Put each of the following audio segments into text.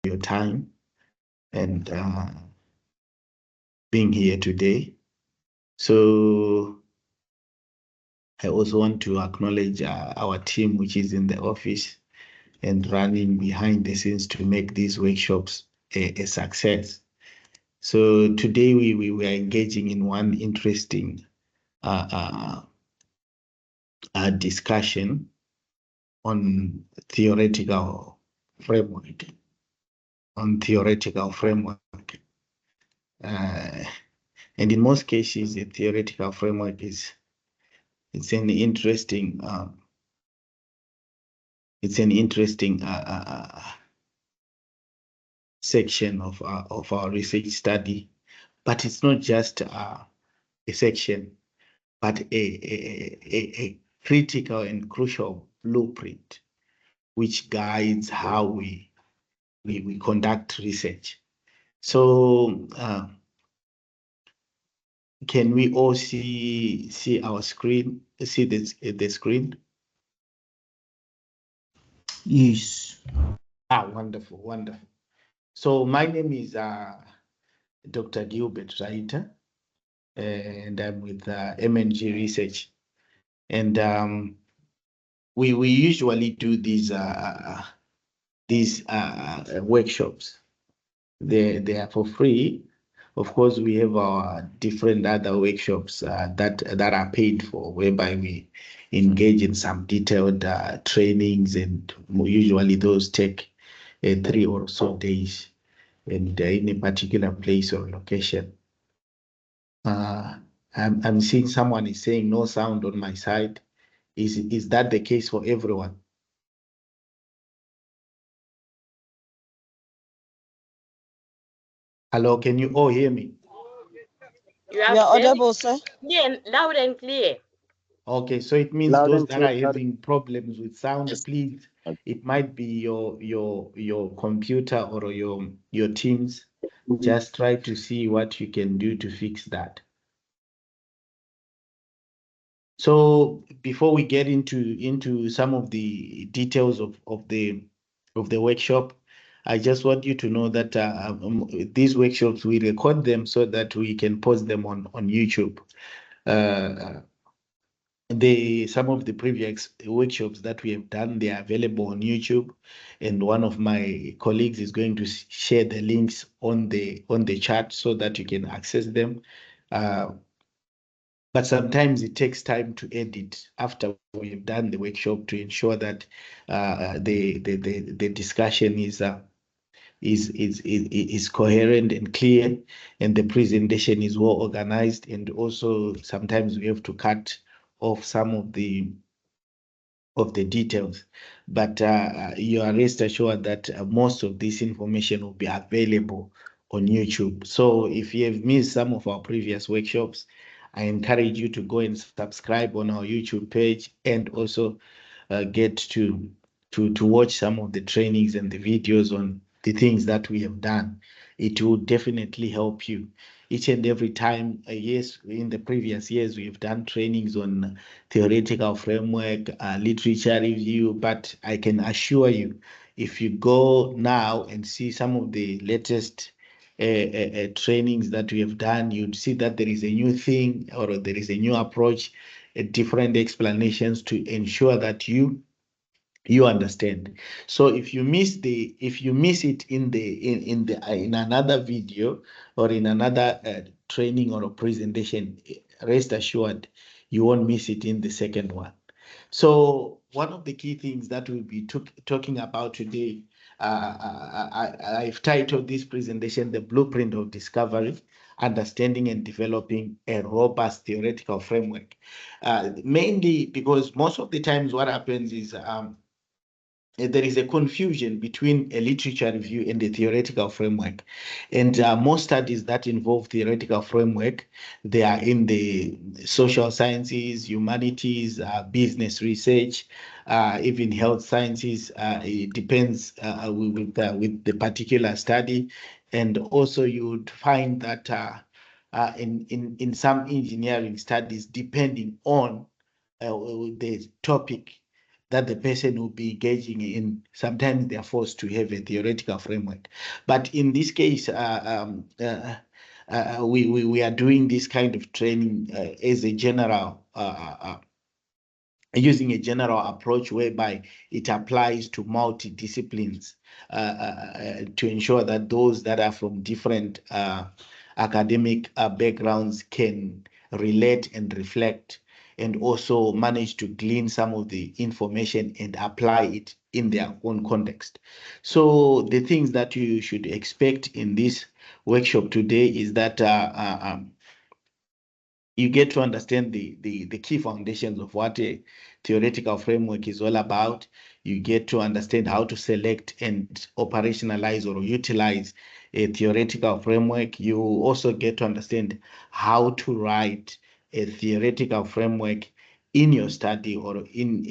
your time and being here today. So I also want to acknowledge our team, which is in the office and running behind the scenes to make these workshops a success. So today we were engaging in one interesting discussion on theoretical framework. And in most cases, a theoretical framework it's an interesting section of our research study, but it's not just a section, but a critical and crucial blueprint which guides how we conduct research. So can we all see our screen? See the screen? Yes. Wonderful, wonderful. So my name is Dr. Gilbert Raita, and I'm with MNG Research. And we usually do these workshops. They are for free. Of course, we have our different other workshops that are paid for, whereby we engage in some detailed trainings, and usually those take 3 or so days, and in a particular place or location. I'm seeing someone is saying no sound on my side. Is that the case for everyone? Hello, can you all hear me? You are audible, sir. Yeah, loud and clear. Okay, so it means those that are having problems with sound, please, it might be your computer or your Teams. Just try to see what you can do to fix that. So before we get into some of the details of the workshop, I just want you to know that these workshops, we record them so that we can post them on YouTube. Some of the previous workshops that we have done, they are available on YouTube, and one of my colleagues is going to share the links on the chat so that you can access them. But sometimes it takes time to edit after we've done the workshop to ensure that the discussion is coherent and clear, and the presentation is well organized. And also sometimes we have to cut off some of the details, but you are rest assured that most of this information will be available on YouTube. So if you have missed some of our previous workshops, I encourage you to go and subscribe on our YouTube page, and also get to watch some of the trainings and the videos on the things that we have done. It will definitely help you each and every time. Yes, in the previous years, we've done trainings on theoretical framework, literature review, but I can assure you, if you go now and see some of the latest trainings that we have done, you'd see that there is a new thing, or there is a new approach, different explanations to ensure that you understand. So if you miss it in another video or in another training or a presentation, rest assured you won't miss it in the second one. So one of the key things that we'll be talking about today, I've titled this presentation "The Blueprint of Discovery: Understanding and Developing a Robust Theoretical Framework." Mainly because most of the times what happens is there is a confusion between a literature review and a theoretical framework. And most studies that involve theoretical framework, they are in the social sciences, humanities, business research, even health sciences. It depends with the particular study. And also you would find that in some engineering studies, depending on the topic, that the person will be engaging in. Sometimes they are forced to have a theoretical framework. But in this case, we are doing this kind of training as a general, using a general approach whereby it applies to multi-disciplines to ensure that those that are from different academic backgrounds can relate and reflect, and also manage to glean some of the information and apply it in their own context. So the things that you should expect in this workshop today is that you get to understand the key foundations of what a theoretical framework is all about. You get to understand how to select and operationalize or utilize a theoretical framework. You also get to understand how to write a theoretical framework in your study or in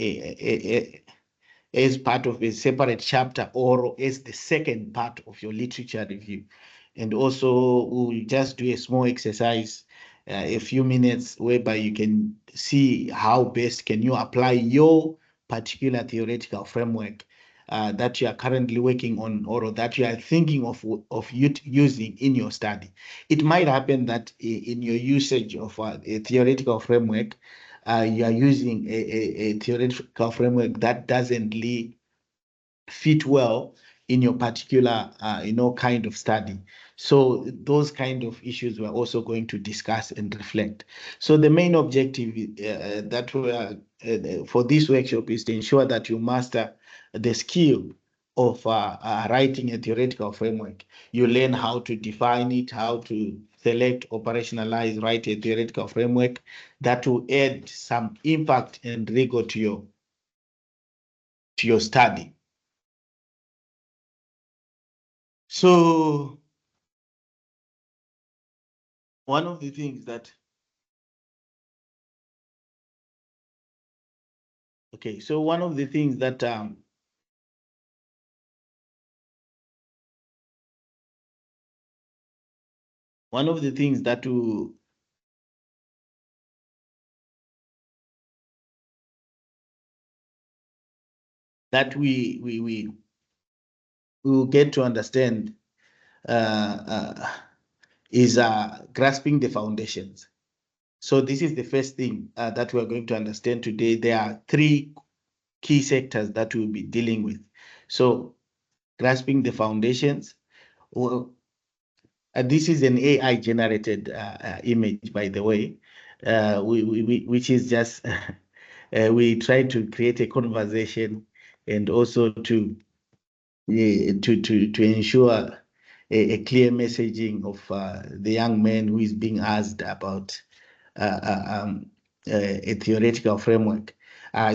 as part of a separate chapter or as the second part of your literature review. And also, we'll just do a small exercise, a few minutes, whereby you can see how best can you apply your particular theoretical framework that you are currently working on or that you are thinking of using in your study. It might happen that in your usage of a theoretical framework, you are using a theoretical framework that doesn't fit well in your particular kind of study. So those kind of issues we're also going to discuss and reflect. So the main objective that we are for this workshop is to ensure that you master the skill of writing a theoretical framework. You learn how to define it, how to select, operationalize, write a theoretical framework that will add some impact and rigor to your study. So one of the things that one of the things that one of the things that we will get to understand is grasping the foundations. So this is the first thing that we're going to understand today. There are three key sectors that we'll be dealing with. So grasping the foundations. Well, this is an AI generated image, by the way, which is just we try to create a conversation and also to ensure a clear messaging of the young man who is being asked about a theoretical framework.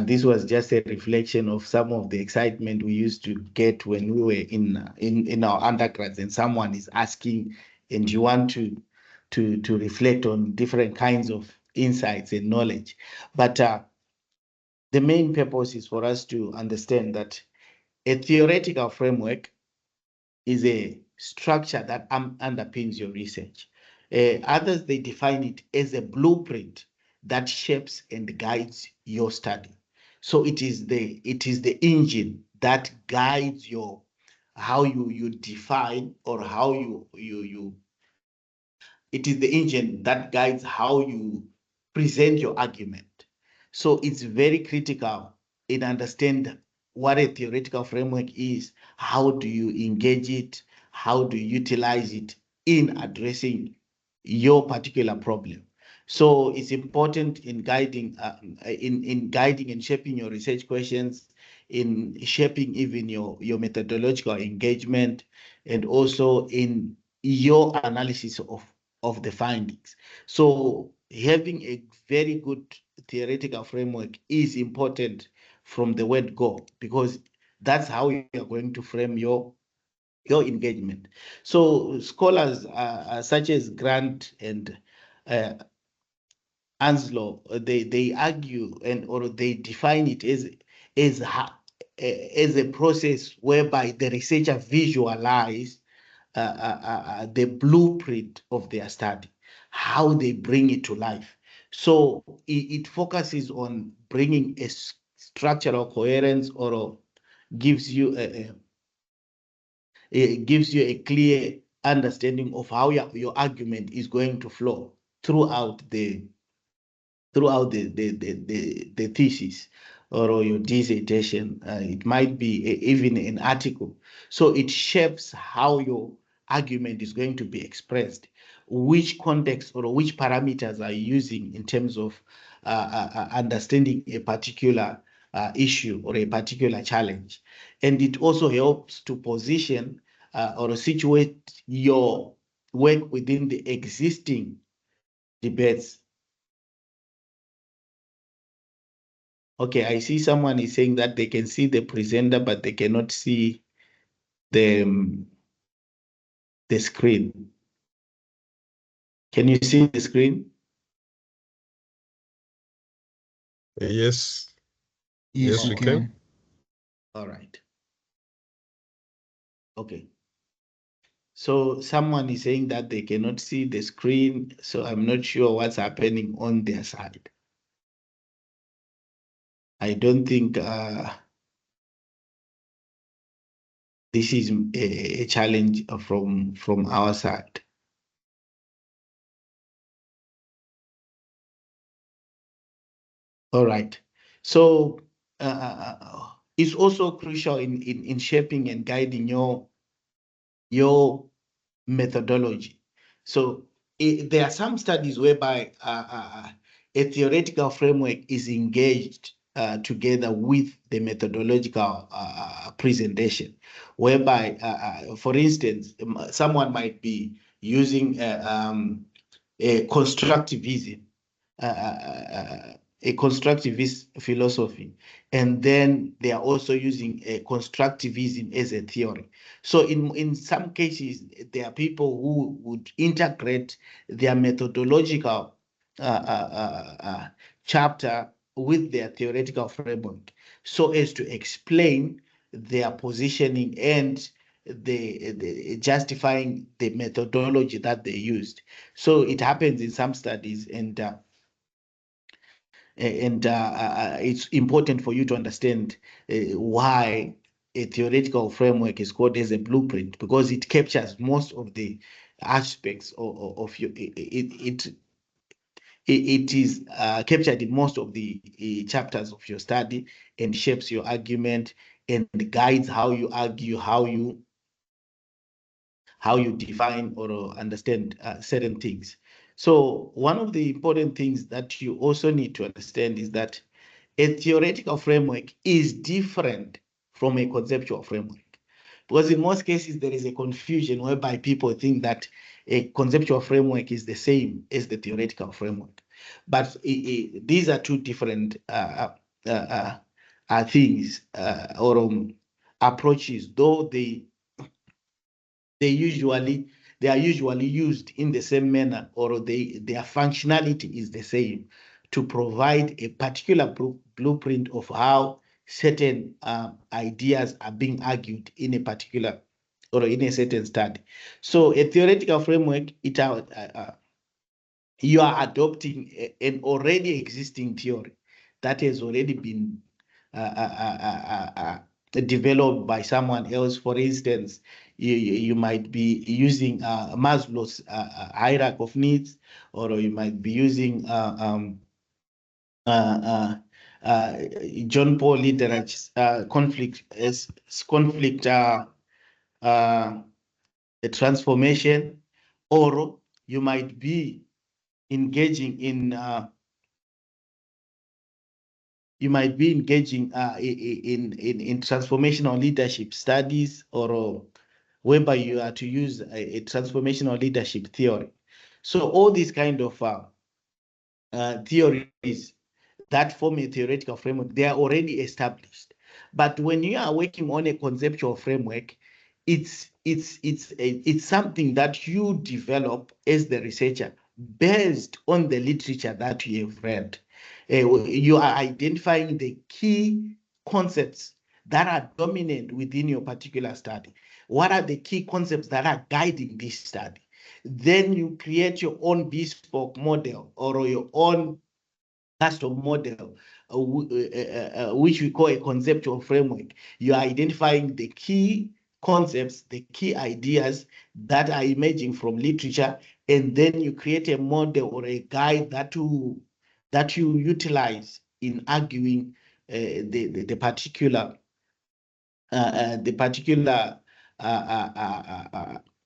This was just a reflection of some of the excitement we used to get when we were in our undergrads, and someone is asking, and you want to reflect on different kinds of insights and knowledge. But the main purpose is for us to understand that a theoretical framework is a structure that underpins your research. Others, they define it as a blueprint that shapes and guides your study. So it is the engine that guides your how you define or how you it is the engine that guides how you present your argument. So it's very critical in understand what a theoretical framework is, how do you engage it, how do you utilize it in addressing your particular problem. So it's important in guiding and shaping your research questions, in shaping even your methodological engagement, and also in your analysis of the findings. So having a very good theoretical framework is important from the word go, because that's how you are going to frame your engagement. So scholars such as Grant and uh, Anslow, they argue and or they define it as as a process whereby the researcher visualize the blueprint of their study, how they bring it to life. So it focuses on bringing a structural coherence, or gives you it gives you a clear understanding of how your argument is going to flow throughout the thesis or your dissertation. It might be even an article. So it shapes how your argument is going to be expressed, which context or which parameters are you using in terms of understanding a particular issue or a particular challenge. And it also helps to position or situate your work within the existing debates. Okay, I see someone is saying that they can see the presenter, but they cannot see the screen. Can you see the screen? Yes. Yes, we can. All right. Okay. So someone is saying that they cannot see the screen, so I'm not sure what's happening on their side. I don't think this is a challenge from our side. All right. So it's also crucial in shaping and guiding your methodology. So there are some studies whereby a theoretical framework is engaged together with the methodological presentation, whereby, for instance, someone might be using a constructivism, a constructivist philosophy, and then they are also using a constructivism as a theory. So in some cases, there are people who would integrate their methodological chapter with their theoretical framework so as to explain their positioning and the justifying the methodology that they used. So it happens in some studies, and it's important for you to understand why a theoretical framework is called as a blueprint, because it captures most of the aspects of your it is captured in most of the chapters of your study, and shapes your argument and guides how you argue, how you define or understand certain things. So one of the important things that you also need to understand is that a theoretical framework is different from a conceptual framework. Because in most cases, there is a confusion whereby people think that a conceptual framework is the same as the theoretical framework. But these are two different things or approaches, though they are usually used in the same manner, or their functionality is the same, to provide a particular blueprint of how certain ideas are being argued in a particular or in a certain study. So a theoretical framework, you are adopting an already existing theory that has already been developed by someone else. For instance, you might be using Maslow's hierarchy of needs, or you might be using John Paul Lederach's conflict a transformation, or you might be engaging in in transformational leadership studies, or whereby you are to use a transformational leadership theory. So all these kind of theories that form a theoretical framework, they are already established. But when you are working on a conceptual framework, it's something that you develop as the researcher based on the literature that you have read. You are identifying the key concepts that are dominant within your particular study. What are the key concepts that are guiding this study? Then you create your own bespoke model or your own custom model which we call a conceptual framework. You are identifying the key concepts, the key ideas that are emerging from literature, and then you create a model or a guide that you utilize in arguing the particular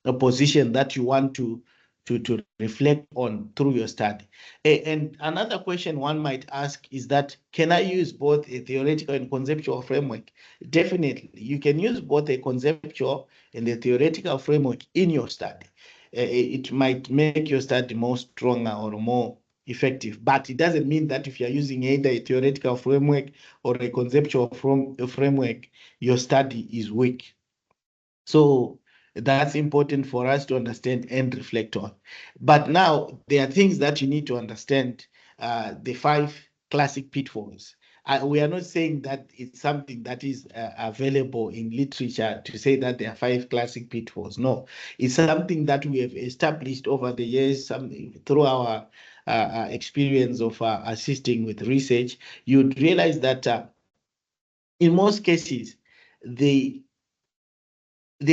a position that you want to reflect on through your study. And another question one might ask is that, can I use both a theoretical and conceptual framework? Definitely, you can use both a conceptual and a theoretical framework in your study. It might make your study more stronger or more effective, but it doesn't mean that if you're using either a theoretical framework or a conceptual framework, your study is weak. So that's important for us to understand and reflect on. But now there are things that you need to understand, the 5 classic pitfalls. We are not saying that it's something that is available in literature to say that there are 5 classic pitfalls. No, it's something that we have established over the years, through our experience of assisting with research. You'd realize that in most cases, there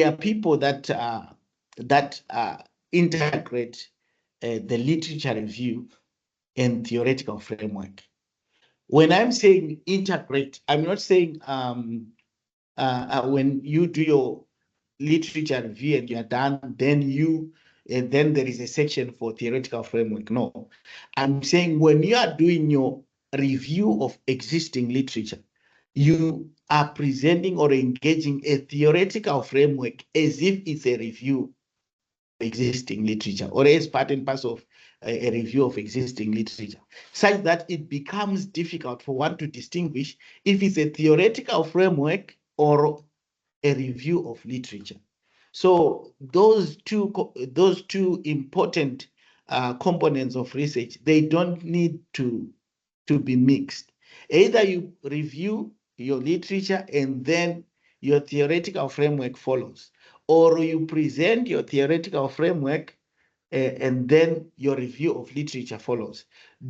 are people that integrate the literature review and theoretical framework. When I'm saying integrate, I'm not saying when you do your literature review and you're done, then there is a section for theoretical framework. No, I'm saying when you are doing your review of existing literature, you are presenting or engaging a theoretical framework as if it's a review of existing literature, or as part and parcel of a review of existing literature, such that it becomes difficult for one to distinguish if it's a theoretical framework or a review of literature. So those two important components of research, they don't need to be mixed. Either you review your literature and then your theoretical framework follows, or you present your theoretical framework and then your review of literature follows.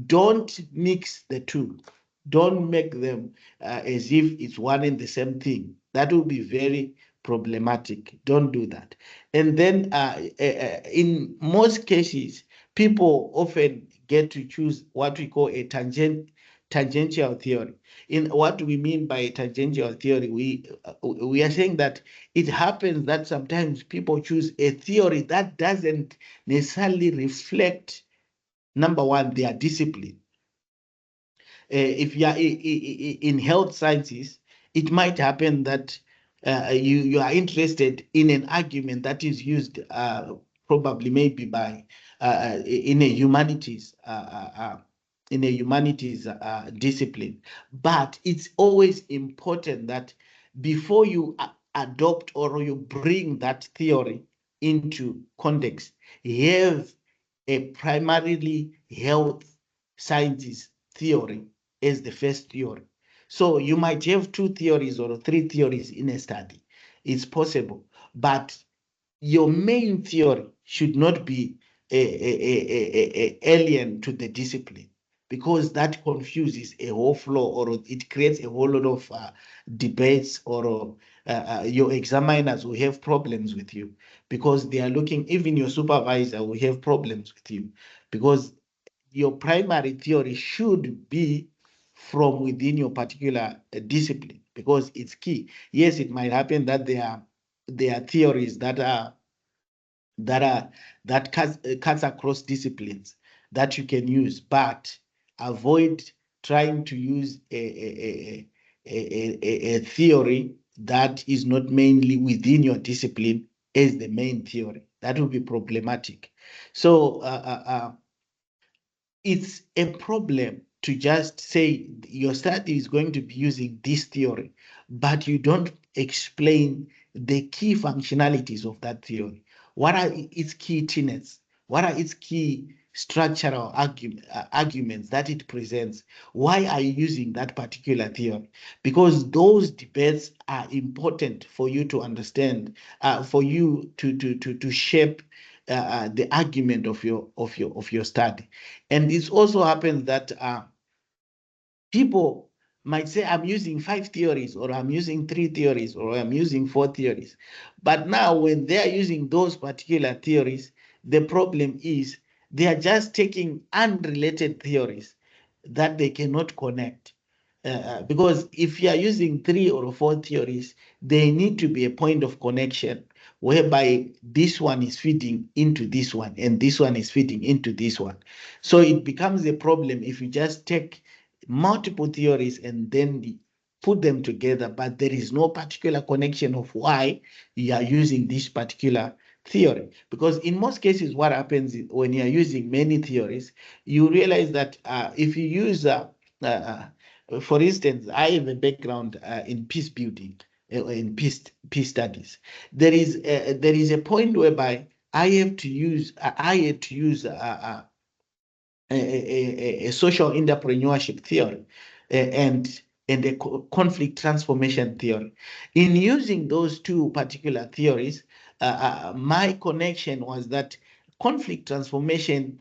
Don't mix the two. Don't make them as if it's one and the same thing. That will be very problematic. Don't do that. And then in most cases, people often get to choose what we call a tangential theory. In what we mean by tangential theory, we are saying that it happens that sometimes people choose a theory that doesn't necessarily reflect, number one, their discipline. If you are in health sciences, it might happen that you are interested in an argument that is used probably maybe by in a humanities discipline. But it's always important that before you adopt or you bring that theory into context, have a primarily health sciences theory as the first theory. So you might have 2 theories or 3 theories in a study. It's possible, but your main theory should not be a alien to the discipline, because that confuses a whole flow, or it creates a whole lot of debates, or your examiners will have problems with you, because they are looking, even your supervisor will have problems with you, because your primary theory should be from within your particular discipline, because it's key. Yes, it might happen that there are theories that cuts across disciplines that you can use, but avoid trying to use a theory that is not mainly within your discipline as the main theory. That will be problematic. So it's a problem to just say your study is going to be using this theory, but you don't explain the key functionalities of that theory. What are its key tenets? What are its key structural arguments that it presents? Why are you using that particular theory? Because those debates are important for you to understand, for you to shape the argument of your study. And it also happens that people might say, I'm using 5 theories, or I'm using 3 theories, or I'm using 4 theories. But now when they're using those particular theories, the problem is they are just taking unrelated theories that they cannot connect. Because if you are using 3 or 4 theories, there need to be a point of connection whereby this one is feeding into this one and this one is feeding into this one. So it becomes a problem if you just take multiple theories and then put them together, but there is no particular connection of why you are using this particular theory. Because in most cases, what happens is when you are using many theories, you realize that if you use for instance, I have a background in peace building, in peace studies. There is a point whereby I had to use a social entrepreneurship theory and a conflict transformation theory. In using those two particular theories, my connection was that conflict transformation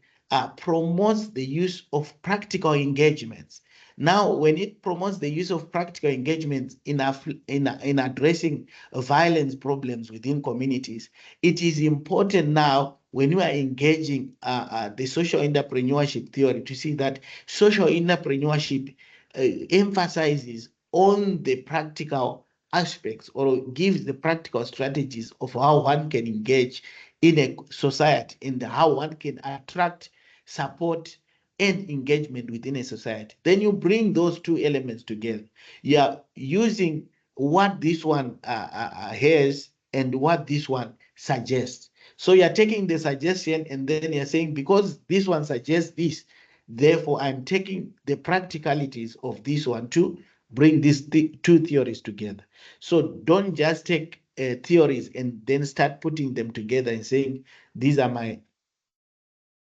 promotes the use of practical engagements. Now, when it promotes the use of practical engagements in addressing violence problems within communities, it is important now when you are engaging the social entrepreneurship theory to see that social entrepreneurship emphasizes on the practical aspects or gives the practical strategies of how one can engage in a society and how one can attract support and engagement within a society. Then you bring those two elements together. You are using what this one has and what this one suggests. So you're taking the suggestion and then you're saying, because this one suggests this, therefore I'm taking the practicalities of this one to bring these two theories together. So don't just take theories and then start putting them together and saying, these are my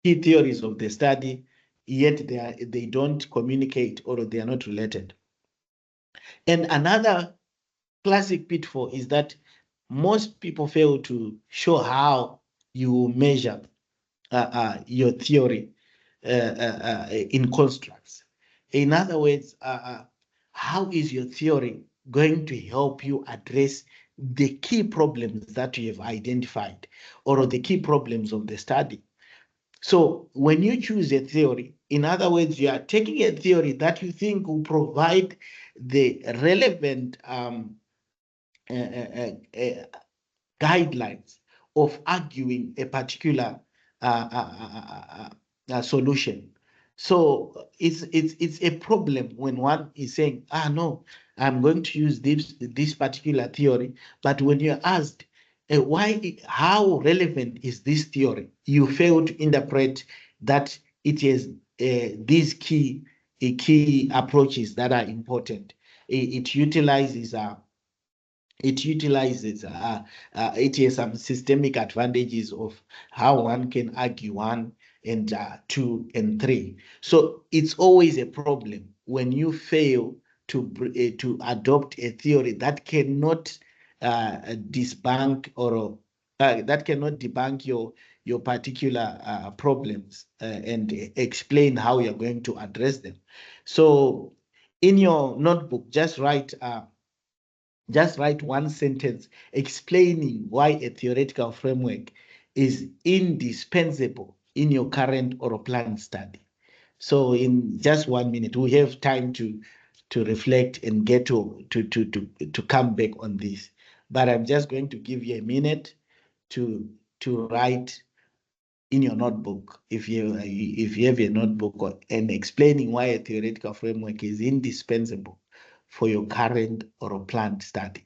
key theories of the study, yet they don't communicate or they are not related. And another classic pitfall is that most people fail to show how you measure your theory in constructs. In other words, how is your theory going to help you address the key problems that you have identified or the key problems of the study? So when you choose a theory, in other words, you are taking a theory that you think will provide the relevant guidelines of arguing a particular solution. So it's a problem when one is saying, no, I'm going to use this particular theory, but when you're asked how relevant is this theory, you fail to interpret that it is these key approaches that are important. It utilizes it has some systemic advantages of how one can argue 1 and 2 and 3. So it's always a problem when you fail to adopt a theory that cannot that cannot debunk your particular problems and explain how you're going to address them. So in your notebook, just write one sentence explaining why a theoretical framework is indispensable in your current or planned study. So in just 1 minute, we have time to reflect and get to come back on this. But I'm just going to give you a minute to write in your notebook, if you have a notebook, and explaining why a theoretical framework is indispensable for your current or planned study.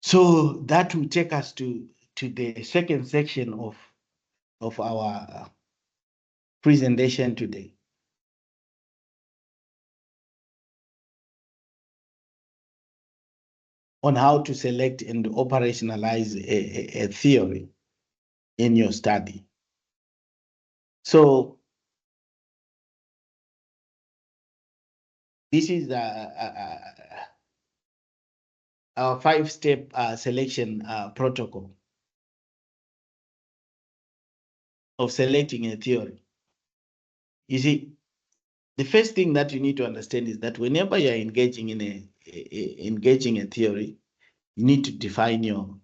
So that will take us to the second section of our presentation today. On how to select and operationalize a theory in your study. So this is our 5-step selection protocol of selecting a theory. You see, the first thing that you need to understand is that whenever you're engaging in engaging a theory, you need to define your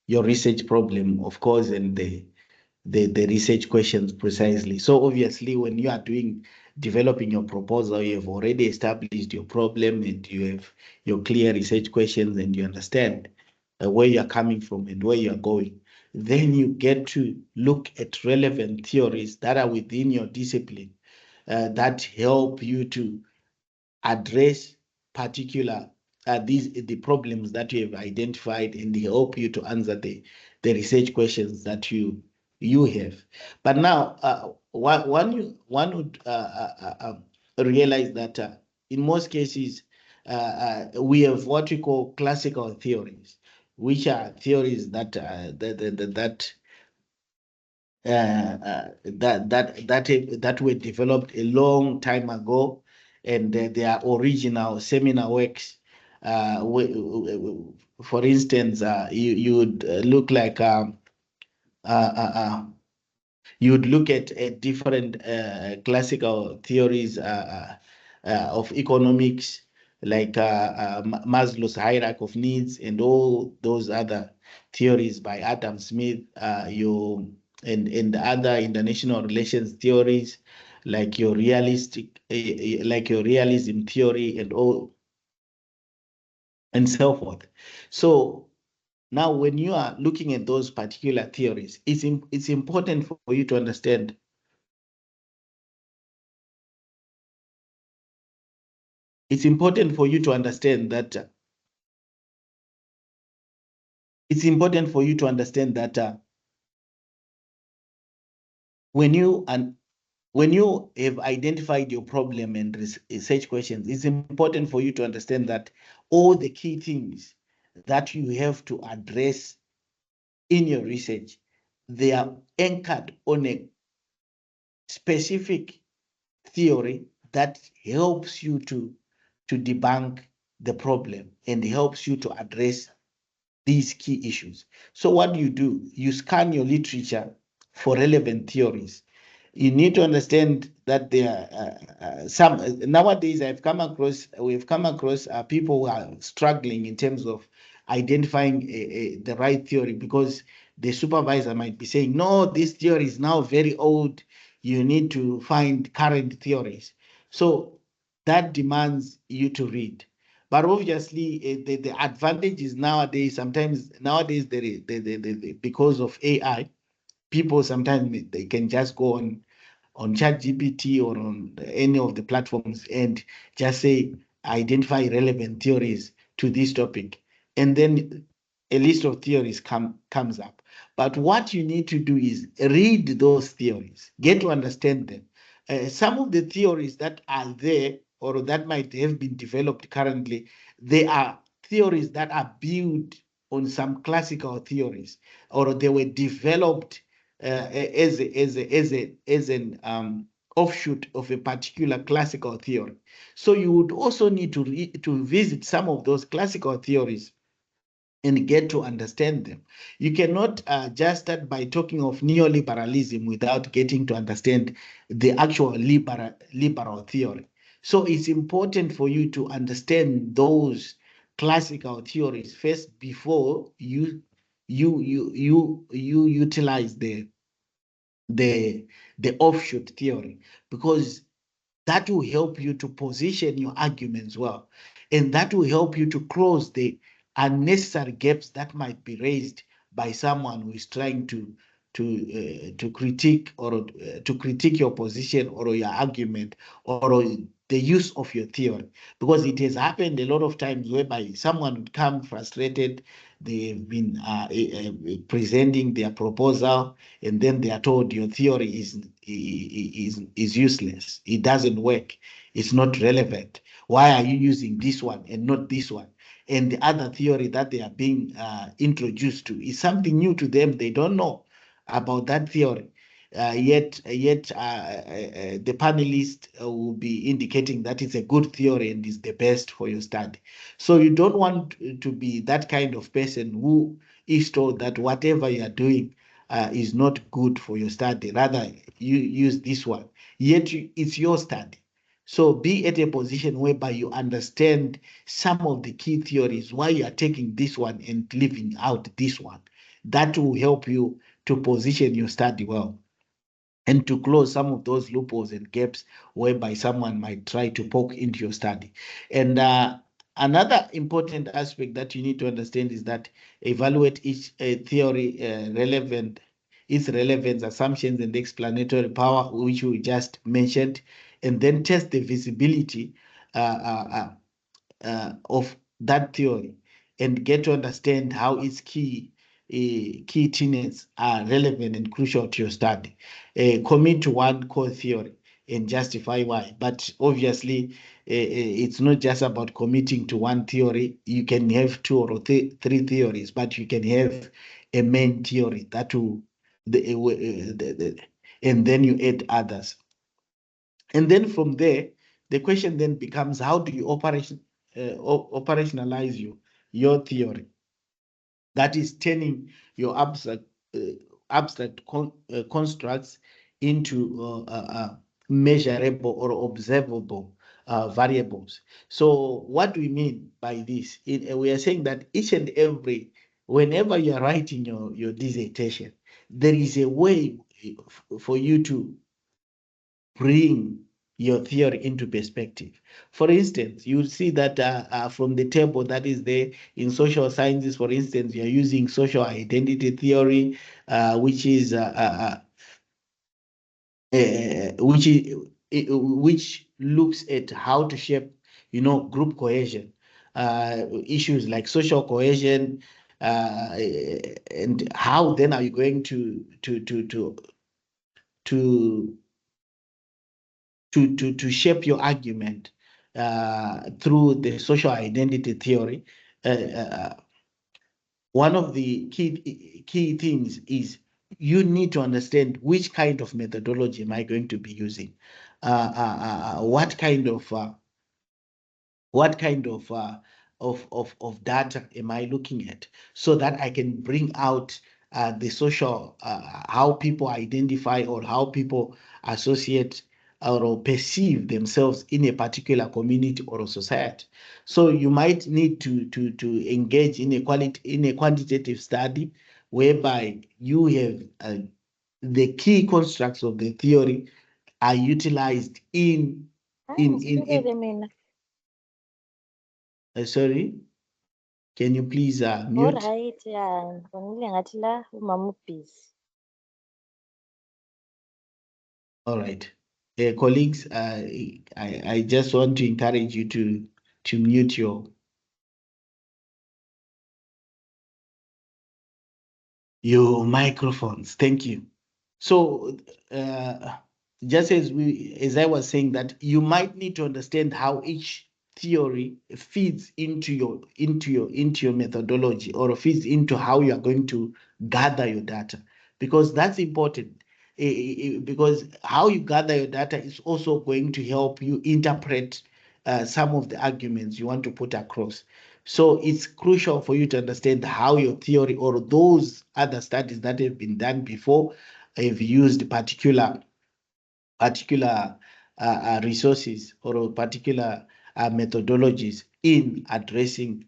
research problem, of course, and the research questions precisely. So obviously, when you are developing your proposal, you have already established your problem and you have your clear research questions and you understand where you are coming from and where you are going. Then you get to look at relevant theories that are within your discipline that help you to address particular the problems that you have identified and help you to answer the research questions that you have. But now, one would realize that in most cases, we have what we call classical theories, which are theories that that were developed a long time ago, and they are original seminal works. For instance, you would look like you would look at different classical theories of economics, like Maslow's hierarchy of needs and all those other theories by Adam Smith, and other international relations theories, like your like your realism theory and all and so forth. So now, when you are looking at those particular theories, it's important for you to understand it's important for you to understand that when you have identified your problem and research questions, it's important for you to understand that all the key things that you have to address in your research, they are anchored on a specific theory that helps you to debunk the problem and helps you to address these key issues. So what do? You scan your literature for relevant theories. You need to understand that there are some nowadays we've come across people who are struggling in terms of identifying the right theory, because the supervisor might be saying, no, this theory is now very old, you need to find current theories. So that demands you to read. But obviously, the advantage is nowadays, because of AI, people sometimes they can just go on ChatGPT or on any of the platforms and just say, identify relevant theories to this topic, and then a list of theories comes up. But what you need to do is read those theories, get to understand them. Some of the theories that are there or that might have been developed currently, they are theories that are built on some classical theories, or they were developed as an offshoot of a particular classical theory. So you would also need to visit some of those classical theories and get to understand them. You cannot just start by talking of neoliberalism without getting to understand the actual liberal theory. So it's important for you to understand those classical theories first before you utilize the offshoot theory, because that will help you to position your arguments well, and that will help you to close the unnecessary gaps that might be raised by someone who is trying to critique your position or your argument or the use of your theory. Because it has happened a lot of times whereby someone would come frustrated, they've been presenting their proposal, and then they are told your theory is useless, it doesn't work, it's not relevant, why are you using this one and not this one? And the other theory that they are being introduced to is something new to them, they don't know about that theory. Yet the panelist will be indicating that it's a good theory and is the best for your study. So you don't want to be that kind of person who is told that whatever you are doing is not good for your study. Rather, you use this one. Yet it's your study. So be at a position whereby you understand some of the key theories, why you are taking this one and leaving out this one. That will help you to position your study well and to close some of those loopholes and gaps whereby someone might try to poke into your study. And another important aspect that you need to understand is that evaluate each theory its relevance, assumptions, and explanatory power, which we just mentioned, and then test the visibility of that theory and get to understand how its key tenets are relevant and crucial to your study. Commit to one core theory and justify why. But obviously, it's not just about committing to one theory. You can have two or three theories, but you can have a main theory that will, and then you add others. And then from there, the question then becomes, how do you operationalize your theory? That is turning your abstract constructs into measurable or observable variables. So what do we mean by this? We are saying that each and every, whenever you are writing your dissertation, there is a way for you to bring your theory into perspective. For instance, you'll see that from the table that is there in social sciences, for instance, you're using social identity theory, which looks at how to shape, group cohesion, issues like social cohesion, and how then are you going to shape your argument through the social identity theory. One of the key things is you need to understand which kind of methodology am I going to be using, what kind of data am I looking at, so that I can bring out the social, how people identify or how people associate or perceive themselves in a particular community or a society. So you might need to engage in a quantitative study whereby you have the key constructs of the theory are utilized in sorry, can you please mute? Alright, yeah. Ngathi la umama ubhizi. All right. Colleagues, I just want to encourage you to mute your microphones. Thank you. So just as I was saying, that you might need to understand how each theory feeds into your methodology, or feeds into how you are going to gather your data, because that's important. Because how you gather your data is also going to help you interpret some of the arguments you want to put across. So it's crucial for you to understand how your theory or those other studies that have been done before have used particular resources or particular methodologies in addressing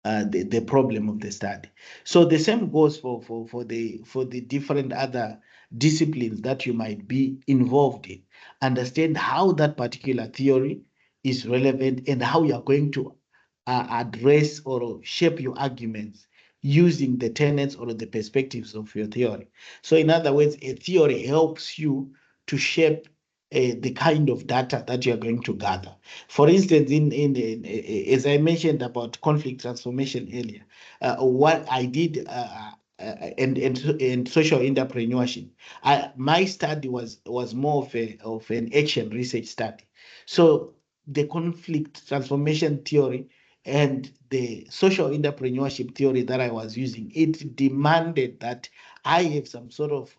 the problem of the study. So the same goes for the different other disciplines that you might be involved in. Understand how that particular theory is relevant and how you are going to address or shape your arguments using the tenets or the perspectives of your theory. So in other words, a theory helps you to shape the kind of data that you are going to gather. For instance, as I mentioned about conflict transformation earlier, what I did and social entrepreneurship, my study was more of an action research study. So the conflict transformation theory and the social entrepreneurship theory that I was using, it demanded that I have some sort of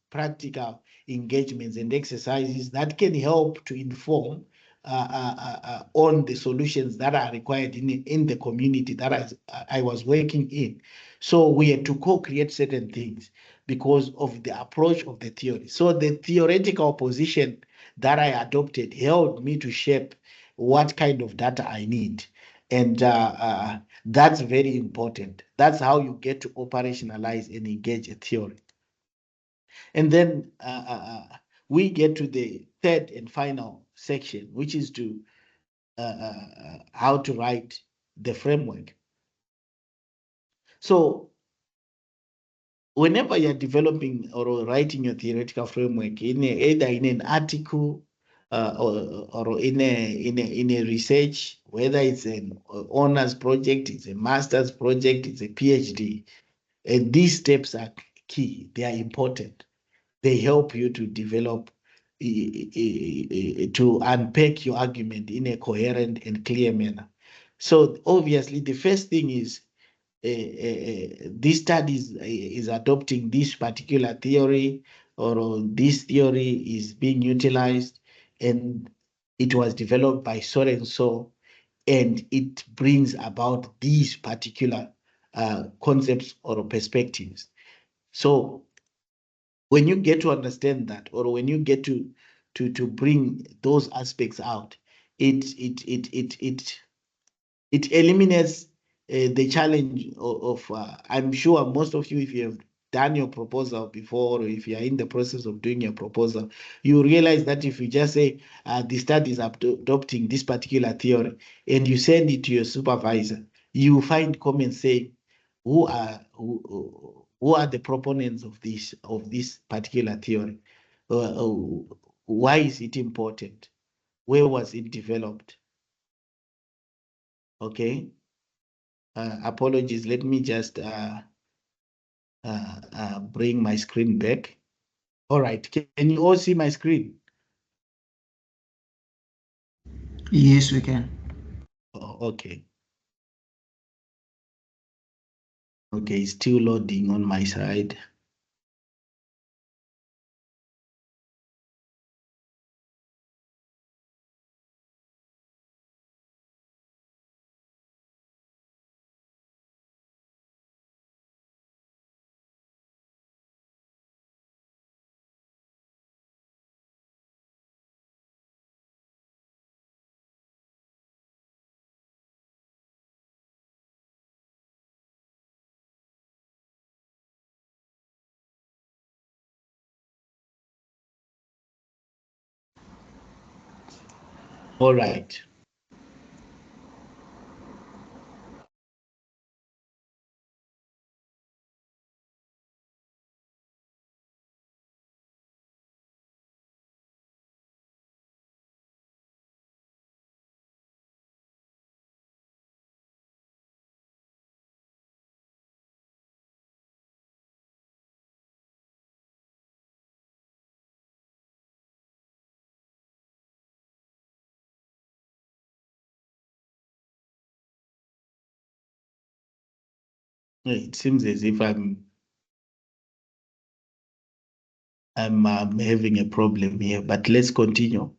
practical engagements and exercises that can help to inform on the solutions that are required in the community that I was working in. So we had to co-create certain things because of the approach of the theory. So the theoretical position that I adopted helped me to shape what kind of data I need. And that's very important. That's how you get to operationalize and engage a theory. And then we get to the third and final section, which is to how to write the framework. So whenever you're developing or writing your theoretical framework, either in an article or in a research, whether it's an honors project, it's a master's project, it's a PhD, and these steps are key. They are important. They help you to develop, to unpack your argument in a coherent and clear manner. So obviously, the first thing is this study is adopting this particular theory, or this theory is being utilized, and it was developed by so and so, and it brings about these particular concepts or perspectives. So when you get to understand that, or when you get to bring those aspects out, it eliminates the challenge of I'm sure most of you, if you have done your proposal before, or if you are in the process of doing your proposal, you realize that if you just say the study is adopting this particular theory and you send it to your supervisor, you find comments saying who are the proponents of this particular theory, why is it important, where was it developed? Okay. Apologies, let me just bring my screen back. All right, can you all see my screen? Yes, we can. Oh, okay. Okay, it's still loading on my side. All right. It seems as if I'm having a problem here, but let's continue.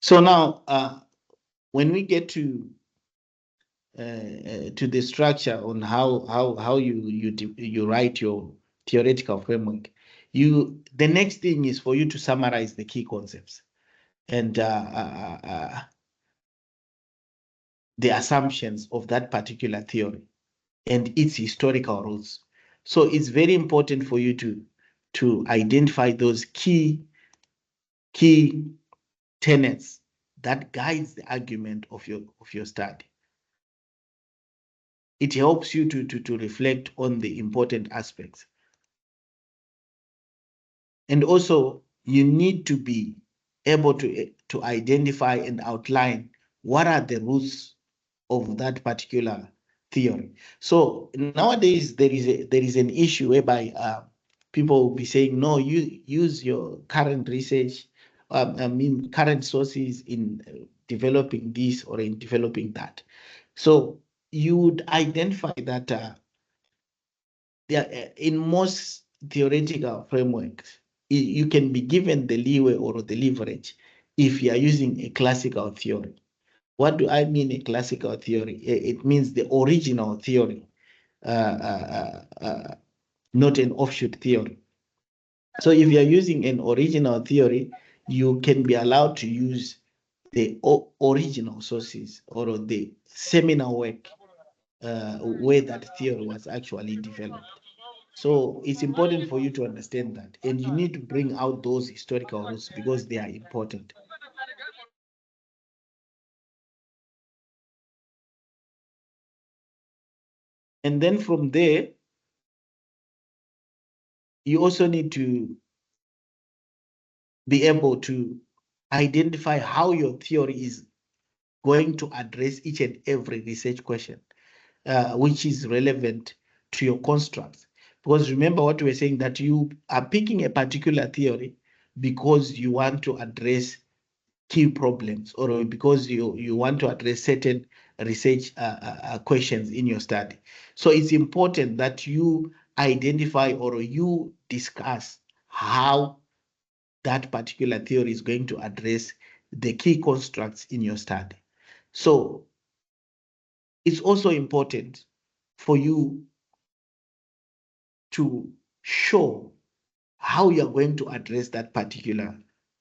So now, when we get to the structure on how you write your theoretical framework, the next thing is for you to summarize the key concepts and the assumptions of that particular theory and its historical roots. So it's very important for you to identify those key tenets that guides the argument of your study. It helps you to reflect on the important aspects. And also, you need to be able to identify and outline what are the roots of that particular theory. So nowadays, there is an issue whereby people will be saying, no, you use your current research, current sources in developing this or in developing that. So you would identify that in most theoretical frameworks, you can be given the leeway or the leverage if you are using a classical theory. What do I mean a classical theory? It means the original theory, not an offshoot theory. So if you are using an original theory, you can be allowed to use the original sources or the seminal work where that theory was actually developed. So it's important for you to understand that, and you need to bring out those historical roots because they are important. And then from there, you also need to be able to identify how your theory is going to address each and every research question, which is relevant to your constructs. Because remember what we were saying, that you are picking a particular theory because you want to address key problems or because you want to address certain research questions in your study. So it's important that you identify or you discuss how that particular theory is going to address the key constructs in your study. So it's also important for you to show how you're going to address that particular,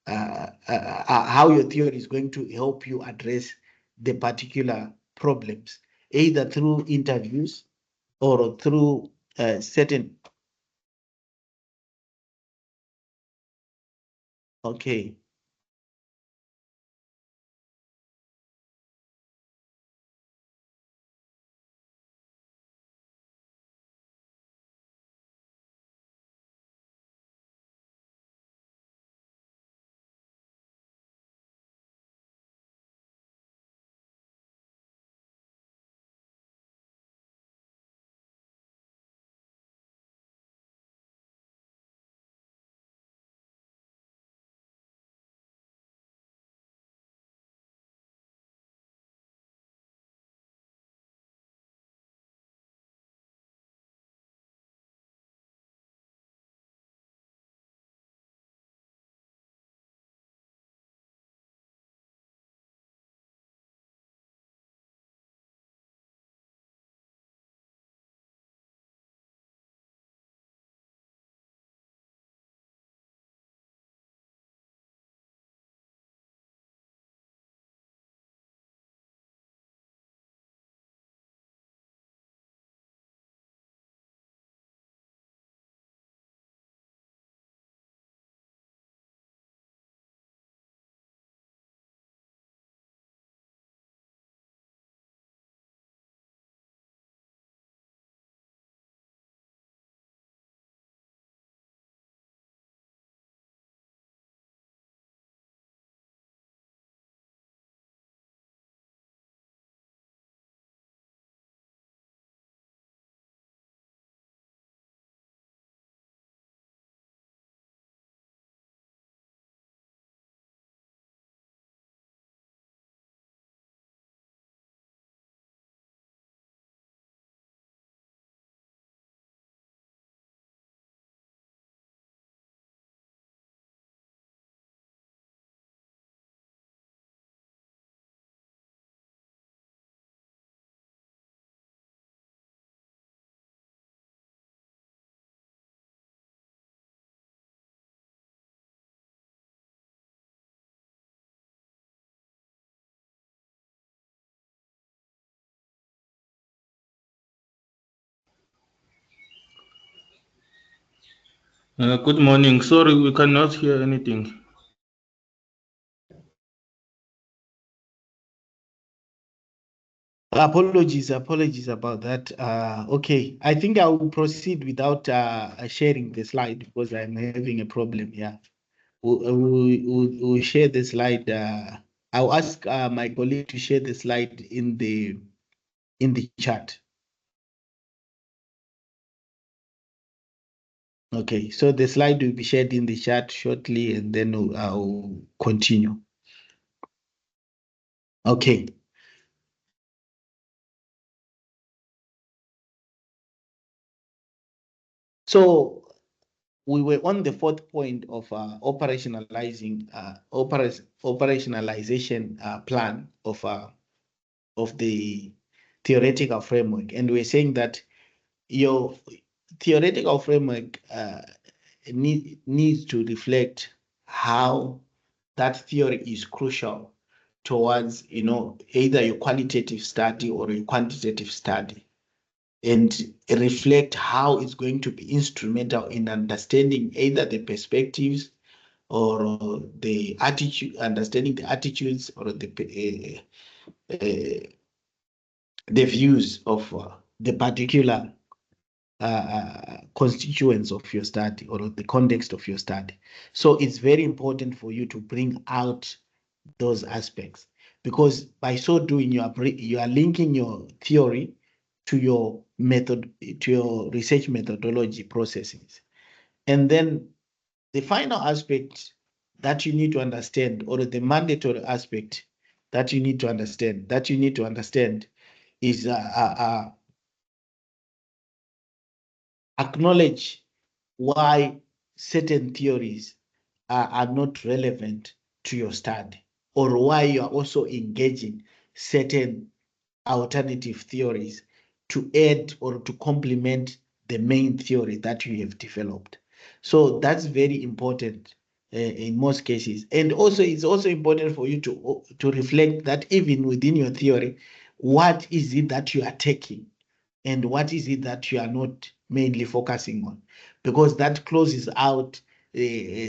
how your theory is going to help you address the particular problems, either through interviews or through certain. Okay. Good morning. Sorry, we cannot hear anything. Apologies about that. Okay, I think I will proceed without sharing the slide because I'm having a problem here. We'll share the slide. I'll ask my colleague to share the slide in the chat. Okay, so the slide will be shared in the chat shortly, and then I'll continue. Okay. So we were on the fourth point of operationalization plan of the theoretical framework, and we're saying that your theoretical framework needs to reflect how that theory is crucial towards, either your qualitative study or your quantitative study, and reflect how it's going to be instrumental in understanding either the perspectives or the attitude, understanding the attitudes or the views of the particular constituents of your study or the context of your study. So it's very important for you to bring out those aspects, because by so doing you are linking your theory to your method, to your research methodology processes. And then the final aspect that you need to understand, or the mandatory aspect that you need to understand is acknowledge why certain theories are not relevant to your study, or why you are also engaging certain alternative theories to add or to complement the main theory that you have developed. So that's very important in most cases. And also, it's also important for you to reflect that even within your theory, what is it that you are taking and what is it that you are not mainly focusing on, because that closes out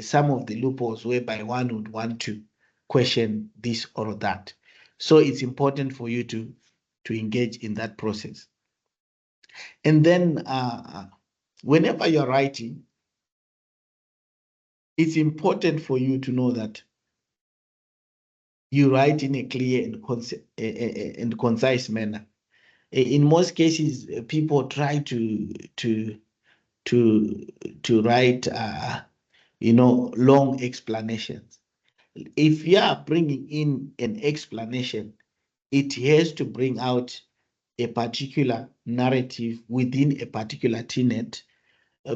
some of the loopholes whereby one would want to question this or that. So it's important for you to engage in that process. And then whenever you're writing, it's important for you to know that you write in a clear and concise manner. In most cases, people try to write long explanations. If you are bringing in an explanation, it has to bring out a particular narrative within a particular tenet,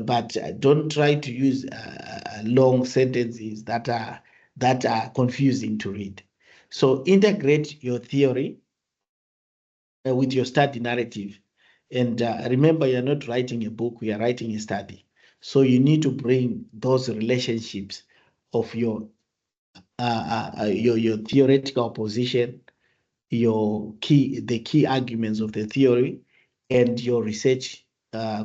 but don't try to use long sentences that are confusing to read. So integrate your theory with your study narrative. And remember, you're not writing a book, we are writing a study. So you need to bring those relationships of your theoretical position, the key arguments of the theory, and your research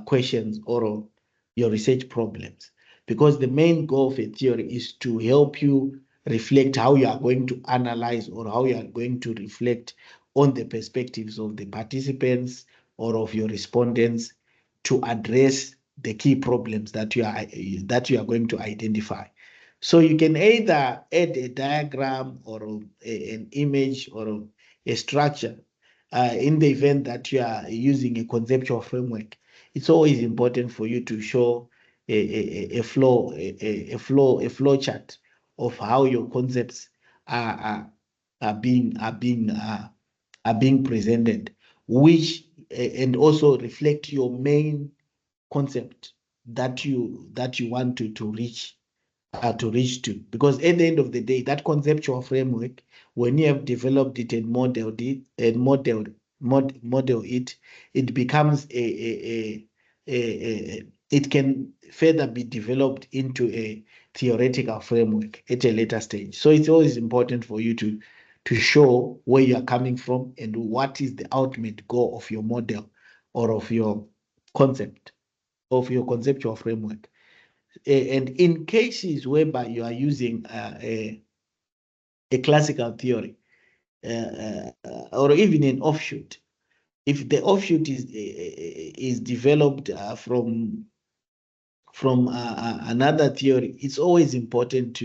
questions or your research problems. Because the main goal of a theory is to help you reflect how you are going to analyze or how you are going to reflect on the perspectives of the participants or of your respondents to address the key problems that you are going to identify. So you can either add a diagram or an image or a structure in the event that you are using a conceptual framework. It's always important for you to show a flow chart of how your concepts are being presented, which and also reflect your main concept that you want to reach to. Because at the end of the day, that conceptual framework, when you have developed it and modeled it, it becomes it can further be developed into a theoretical framework at a later stage. So it's always important for you to show where you are coming from and what is the ultimate goal of your model or of your concept, of your conceptual framework. And in cases whereby you are using a classical theory or even an offshoot, if the offshoot is developed from another theory, it's always important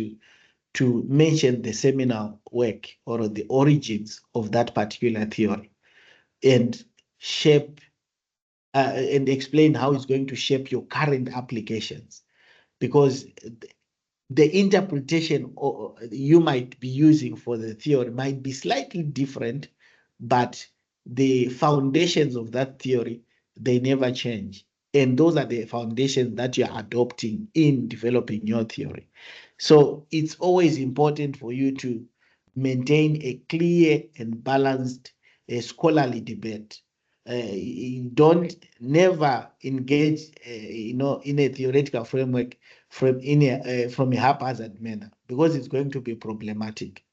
to mention the seminal work or the origins of that particular theory and shape and explain how it's going to shape your current applications, because the interpretation you might be using for the theory might be slightly different, but the foundations of that theory, they never change. And those are the foundations that you're adopting in developing your theory. So it's always important for you to maintain a clear and balanced scholarly debate. You don't never engage, in a theoretical framework from a haphazard manner, because it's going to be problematic.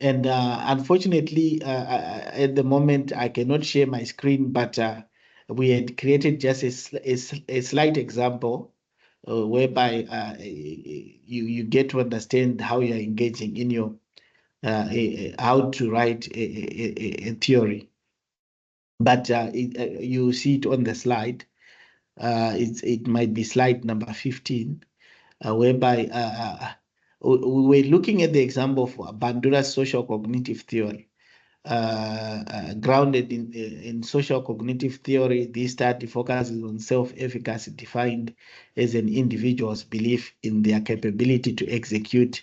And unfortunately, at the moment, I cannot share my screen, but we had created just a slight example whereby you get to understand how you're engaging in your how to write a theory. But you see it on the slide. It might be slide number 15, whereby we were looking at the example of Bandura's social cognitive theory. Grounded in social cognitive theory, this study focuses on self-efficacy defined as an individual's belief in their capability to execute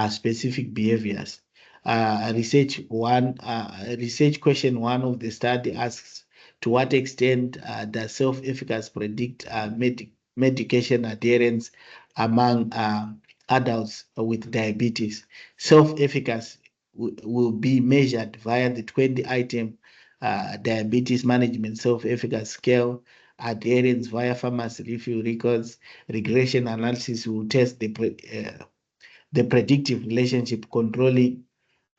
specific behaviors. Research question one of the study asks, to what extent does self-efficacy predict medication adherence among adults with diabetes? Self-efficacy will be measured via the 20-item diabetes management self-efficacy scale. Adherence via pharmacy refill records. Regression analysis will test the predictive relationship controlling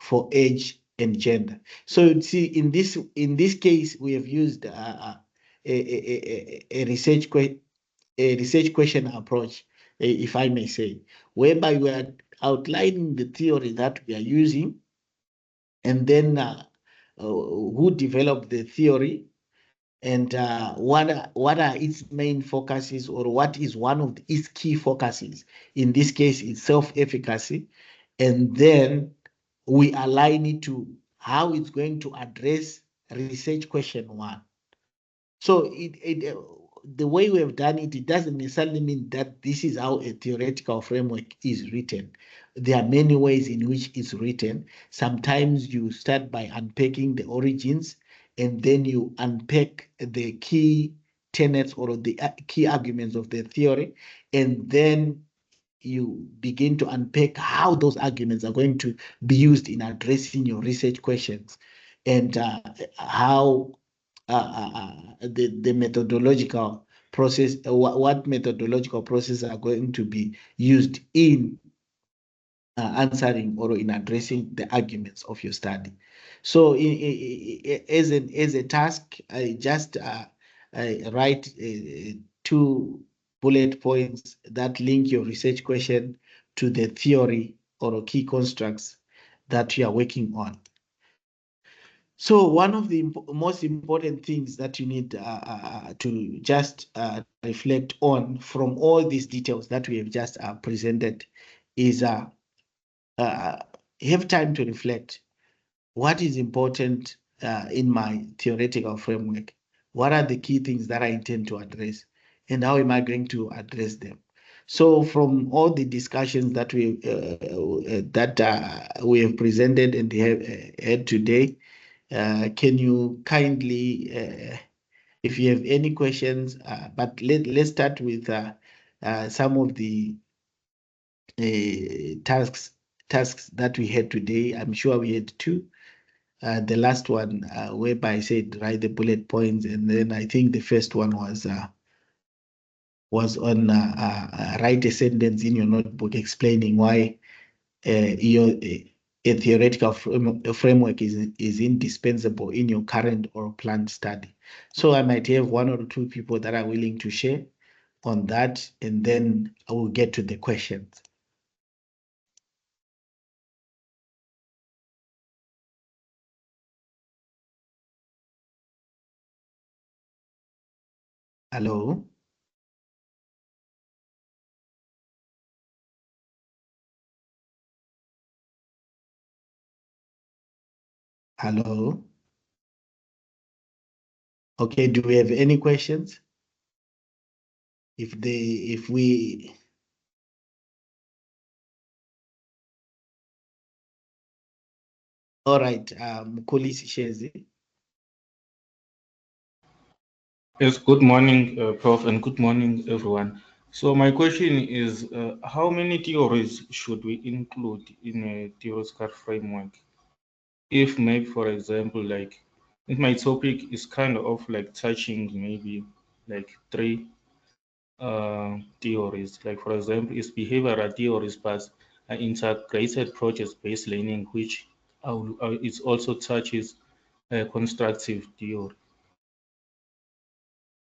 for age and gender. So you see, in this case, we have used a research question approach, if I may say, whereby we are outlining the theory that we are using, and then who developed the theory, and what are its main focuses, or what is one of its key focuses. In this case, it's self-efficacy, and then we align it to how it's going to address research question one. So the way we have done it, it doesn't necessarily mean that this is how a theoretical framework is written. There are many ways in which it's written. Sometimes you start by unpacking the origins, and then you unpack the key tenets or the key arguments of the theory, and then you begin to unpack how those arguments are going to be used in addressing your research questions, and how the methodological process, what methodological processes are going to be used in answering or in addressing the arguments of your study. So as a task, I just write 2 bullet points that link your research question to the theory or key constructs that you are working on. So one of the most important things that you need to just reflect on from all these details that we have just presented is have time to reflect. What is important in my theoretical framework? What are the key things that I intend to address? And how am I going to address them? So from all the discussions that we have presented and have had today, can you kindly, if you have any questions, but let's start with some of the tasks that we had today. I'm sure we had 2. The last one, whereby I said write the bullet points, and then I think the first one was on write a sentence in your notebook explaining why a theoretical framework is indispensable in your current or planned study. So I might have 1 or 2 people that are willing to share on that, and then I will get to the questions. Hello? Hello? Okay, do we have any questions? If we... All right, Mkhulisi Shezi. Yes, good morning, Prof, and good morning, everyone. So my question is, how many theories should we include in a theoretical framework? If maybe, for example, like if my topic is kind of like touching maybe like three theories, like for example, is behavioral theories, but integrated project-based learning, which it also touches constructive theory.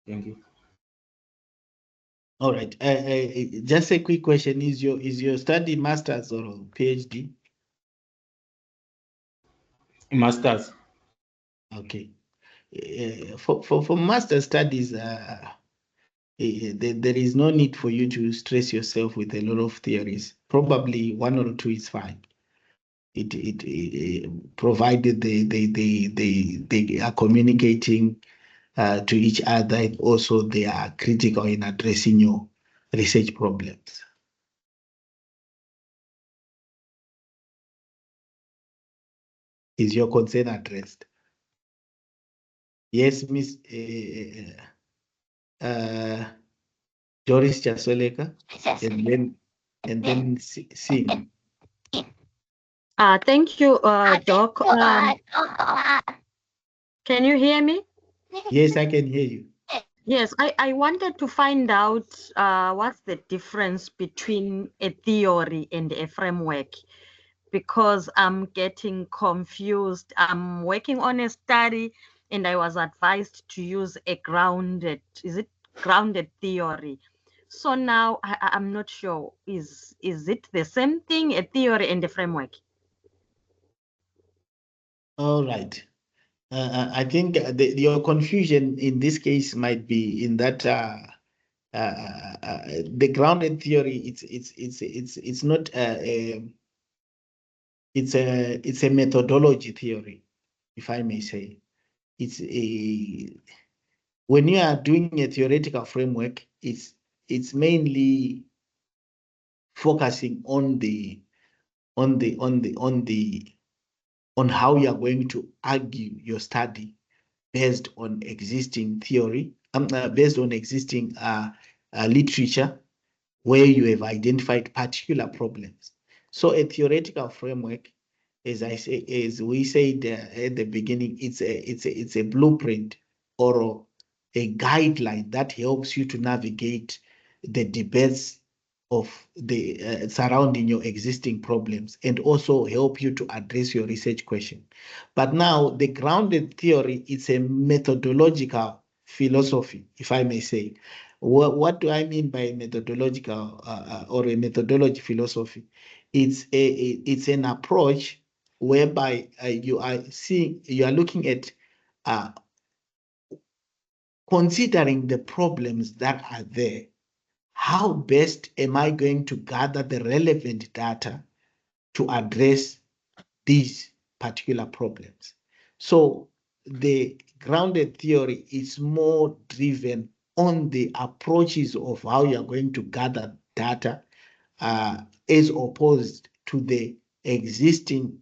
Thank you. All right. Just a quick question: is your study masters or PhD? Masters. Okay. For master studies, there is no need for you to stress yourself with a lot of theories. Probably one or two is fine. Provided they are communicating to each other, and also they are critical in addressing your research problems. Is your concern addressed? Yes, Miss Doris Chasoleka, and then Sing. Thank you, Doc. Can you hear me? Yes, I can hear you. Yes, I wanted to find out what's the difference between a theory and a framework, because I'm getting confused. I'm working on a study and I was advised to use a grounded theory. So now I'm not sure, is it the same thing, a theory and a framework? All right. I think your confusion in this case might be in that the grounded theory. It's not it's a methodology theory, if I may say. It's a when you are doing a theoretical framework, it's mainly focusing on how you are going to argue your study based on existing theory, based on existing literature where you have identified particular problems. So a theoretical framework, as we said at the beginning, it's a blueprint or a guideline that helps you to navigate the debates of the surrounding your existing problems and also help you to address your research question. But now the grounded theory is a methodological philosophy, if I may say. What do I mean by methodological or a methodology philosophy? It's an approach whereby you are looking at uh, considering the problems that are there. How best am I going to gather the relevant data to address these particular problems? So the grounded theory is more driven on the approaches of how you're going to gather data as opposed to the existing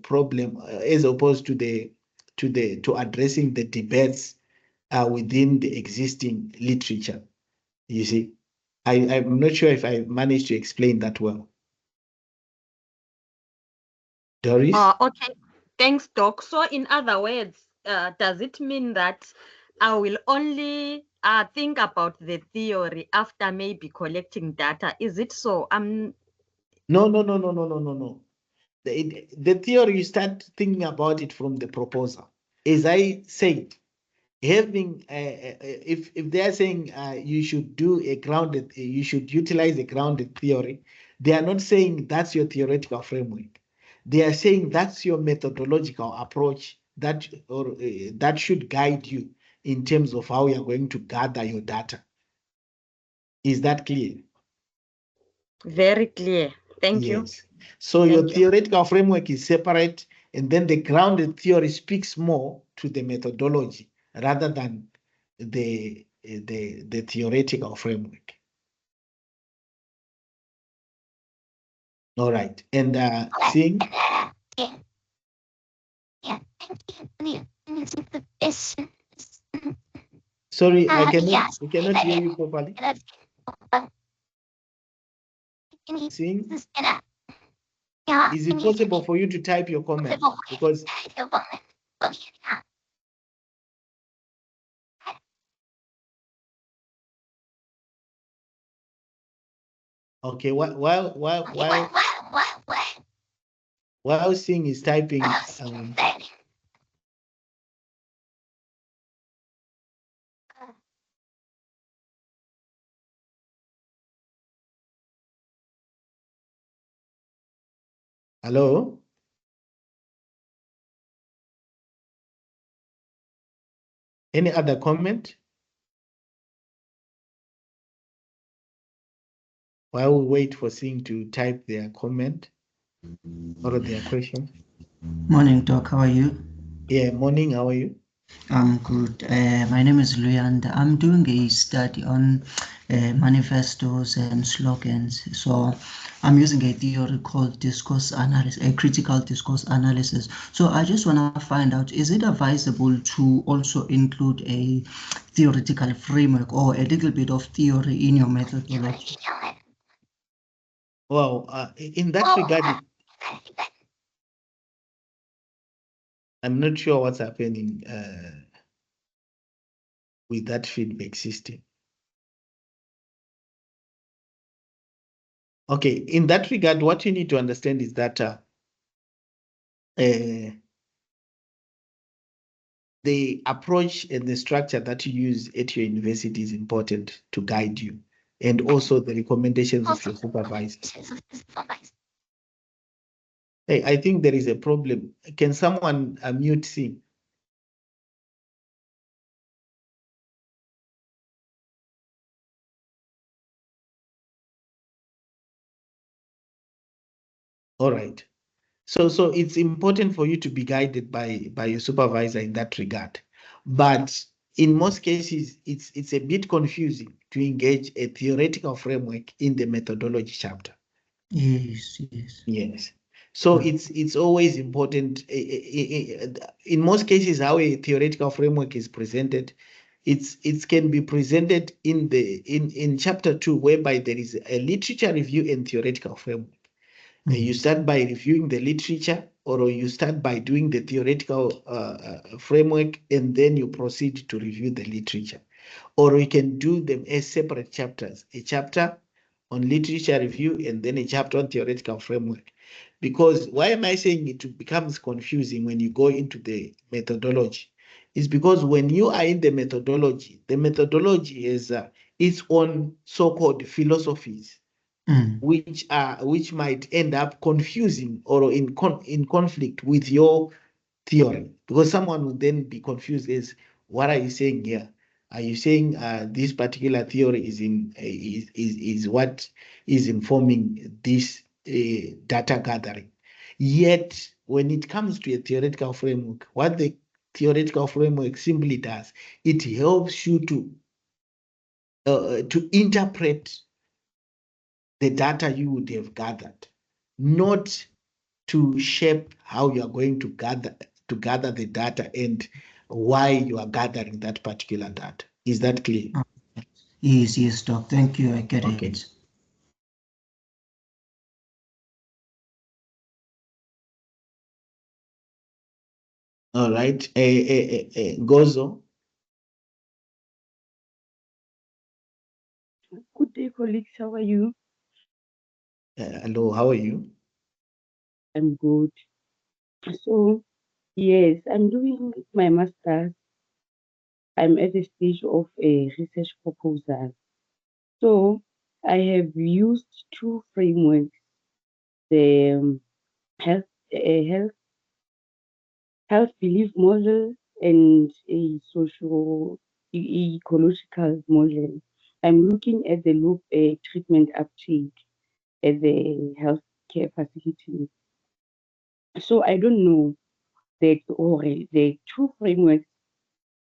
problem, as opposed to to addressing the debates within the existing literature. You see, I'm not sure if I managed to explain that well. Doris? Okay, thanks, Doc. So in other words, does it mean that I will only think about the theory after maybe collecting data? Is it so? No. The theory, you start thinking about it from the proposal. As I said, having if they are saying you should do a grounded, you should utilize a grounded theory, they are not saying that's your theoretical framework. They are saying that's your methodological approach that should guide you in terms of how you are going to gather your data. Is that clear? Very clear. Thank you. Yes. So your Thank you. theoretical framework is separate, and then the grounded theory speaks more to the methodology rather than the theoretical framework. All right. And Singh, Sorry, we cannot hear you properly. Sing. Is it possible for you to type your comment? Because okay, while Sing is typing, hello? Any other comment? While we wait for Sing to type their comment or their question. Morning, Doc. How are you? Yeah, morning. How are you? I'm good. My name is Luyanda. I'm doing a study on manifestos and slogans. So I'm using a theory called discourse analysis, a critical discourse analysis. So I just want to find out, is it advisable to also include a theoretical framework or a little bit of theory in your methodology? Well, in that regard, I'm not sure what's happening with that feedback system. Okay, in that regard, what you need to understand is that the approach and the structure that you use at your university is important to guide you, and also the recommendations of your supervisor. Hey, I think there is a problem. Can someone mute Sing? All right. So it's important for you to be guided by your supervisor in that regard. But in most cases, it's a bit confusing to engage a theoretical framework in the methodology chapter. Yes. Yes. So it's always important. In most cases, how a theoretical framework is presented, it can be presented in chapter 2, whereby there is a literature review and theoretical framework. You start by reviewing the literature, or you start by doing the theoretical framework, and then you proceed to review the literature. Or you can do them as separate chapters, a chapter on literature review and then a chapter on theoretical framework. Because why am I saying it becomes confusing when you go into the methodology? Is because when you are in the methodology is its own so-called philosophies, which might end up confusing or in conflict with your theory, because someone would then be confused as, what are you saying here? Are you saying this particular theory is what is informing this data gathering? Yet when it comes to a theoretical framework, what the theoretical framework simply does, it helps you to interpret the data you would have gathered, not to shape how you are going to gather the data and why you are gathering that particular data. Is that clear? Yes, Doc. Thank you. I get Okay. it. All right. Gozo. Good day, colleagues. How are you? Hello, how are you? I'm good. So, yes, I'm doing my master's. I'm at the stage of a research proposal. So, I have used two frameworks: the health, health, health belief model and a ecological model. I'm looking at the loop treatment uptake at the healthcare facility. So, I don't know that or the two frameworks,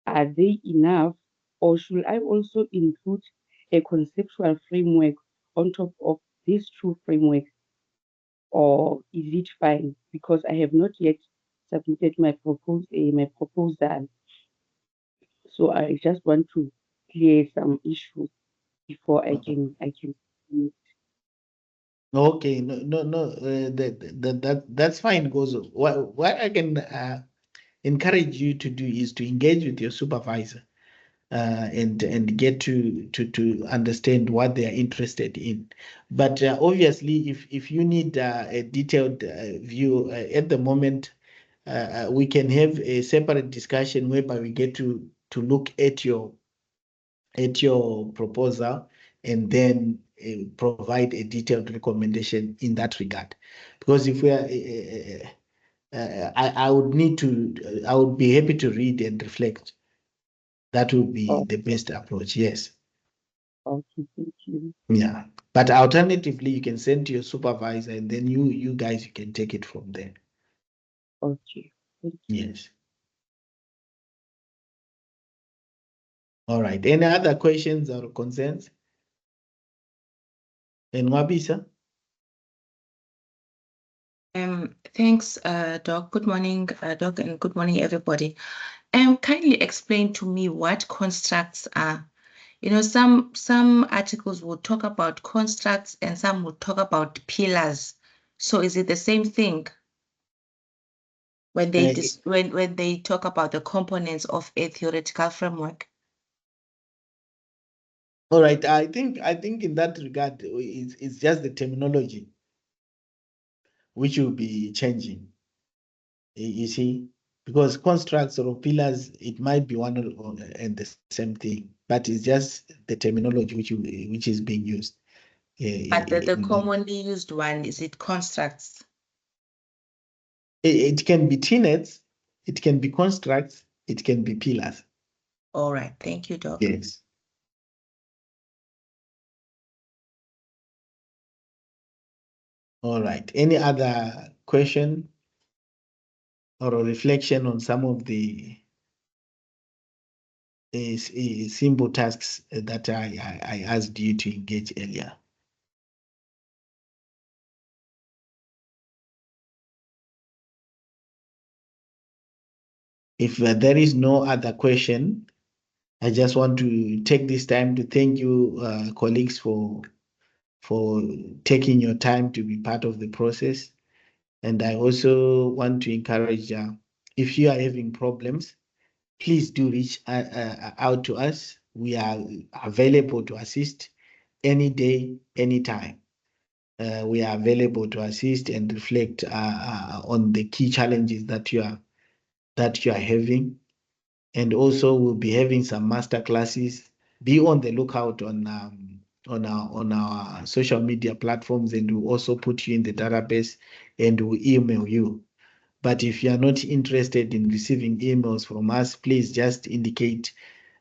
are they enough, or should I also include a conceptual framework on top of these two frameworks, or is it fine? Because I have not yet submitted my proposal. So I just want to clear some issues before I can Okay, no, that's fine, Gozo. What I can encourage you to do is to engage with your supervisor and get to understand what they are interested in. But obviously, if you need a detailed view at the moment, we can have a separate discussion whereby we get to look at your proposal and then provide a detailed recommendation in that regard. Because if we are I would be happy to read and reflect. That would be oh, the best approach. Yes. okay, thank you. Yeah. But alternatively, you can send to your supervisor and then you guys, you can take it from there. Okay, thank you. Yes. All right. Any other questions or concerns? And Wabisa? Thanks, Doc. Good morning, Doc, and good morning, everybody. Kindly explain to me what constructs are. You know, some articles will talk about constructs and some will talk about pillars. So is it the same thing when they when they talk about the components of a theoretical framework? All right. I think in that regard, it's just the terminology which will be changing. You see, because constructs or pillars, it might be one and the same thing, but it's just the terminology which is being used. But the commonly used one, is it constructs? It can be tenets, it can be constructs, it can be pillars. All right. Thank you, Doc. Yes. All right. Any other question or a reflection on some of the simple tasks that I asked you to engage earlier? If there is no other question, I just want to take this time to thank you, colleagues, for taking your time to be part of the process. And I also want to encourage, if you are having problems, please do reach out to us. We are available to assist any day, anytime. We are available to assist and reflect on the key challenges that you are having. And also, we'll be having some master classes. Be on the lookout on our social media platforms, and we'll also put you in the database and we'll email you. But if you are not interested in receiving emails from us, please just indicate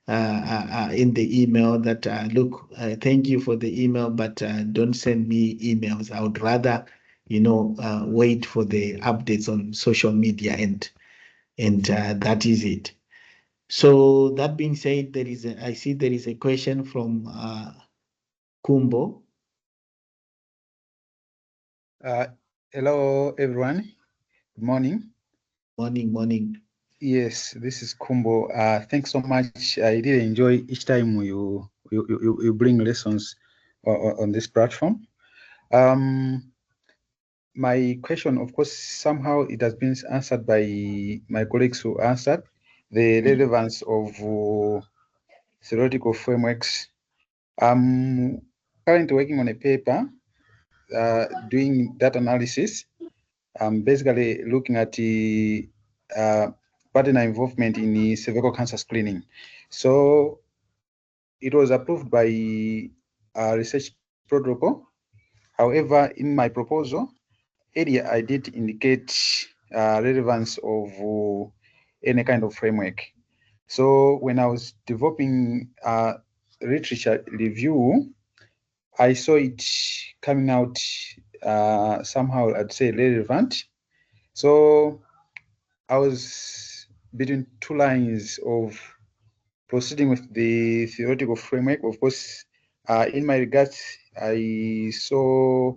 in the email that look, thank you for the email, but don't send me emails. I would rather, wait for the updates on social media, and that is it. So that being said, I see there is a question from Kumbo. Hello, everyone. Good morning. Morning. Yes, this is Kumbo. Thanks so much. I did enjoy each time you bring lessons on this platform. My question, of course, somehow it has been answered by my colleagues who answered the relevance of theoretical frameworks. I'm currently working on a paper doing data analysis. I'm basically looking at the partner involvement in the cervical cancer screening. So it was approved by a research protocol. However, in my proposal, area I did indicate relevance of any kind of framework. So when I was developing literature review, I saw it coming out somehow, I'd say, relevant. So I was between two lines of proceeding with the theoretical framework. Of course, in my regards, I saw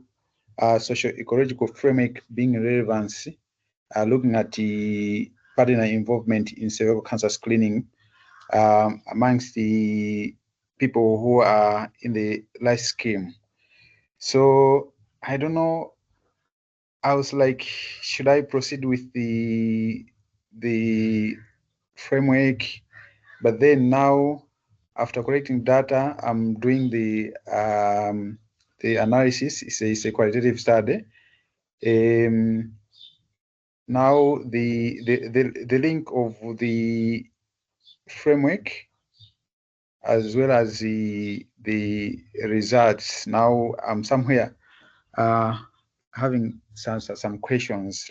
socio-ecological framework being relevant, looking at the partner involvement in cervical cancer screening. amongst the people who are in the life scheme. So I don't know. I was like, should I proceed with the framework? But then now, after collecting data, I'm doing the analysis. It's a qualitative study. Now the link of the framework as well as the results. Now I'm somewhere having some questions.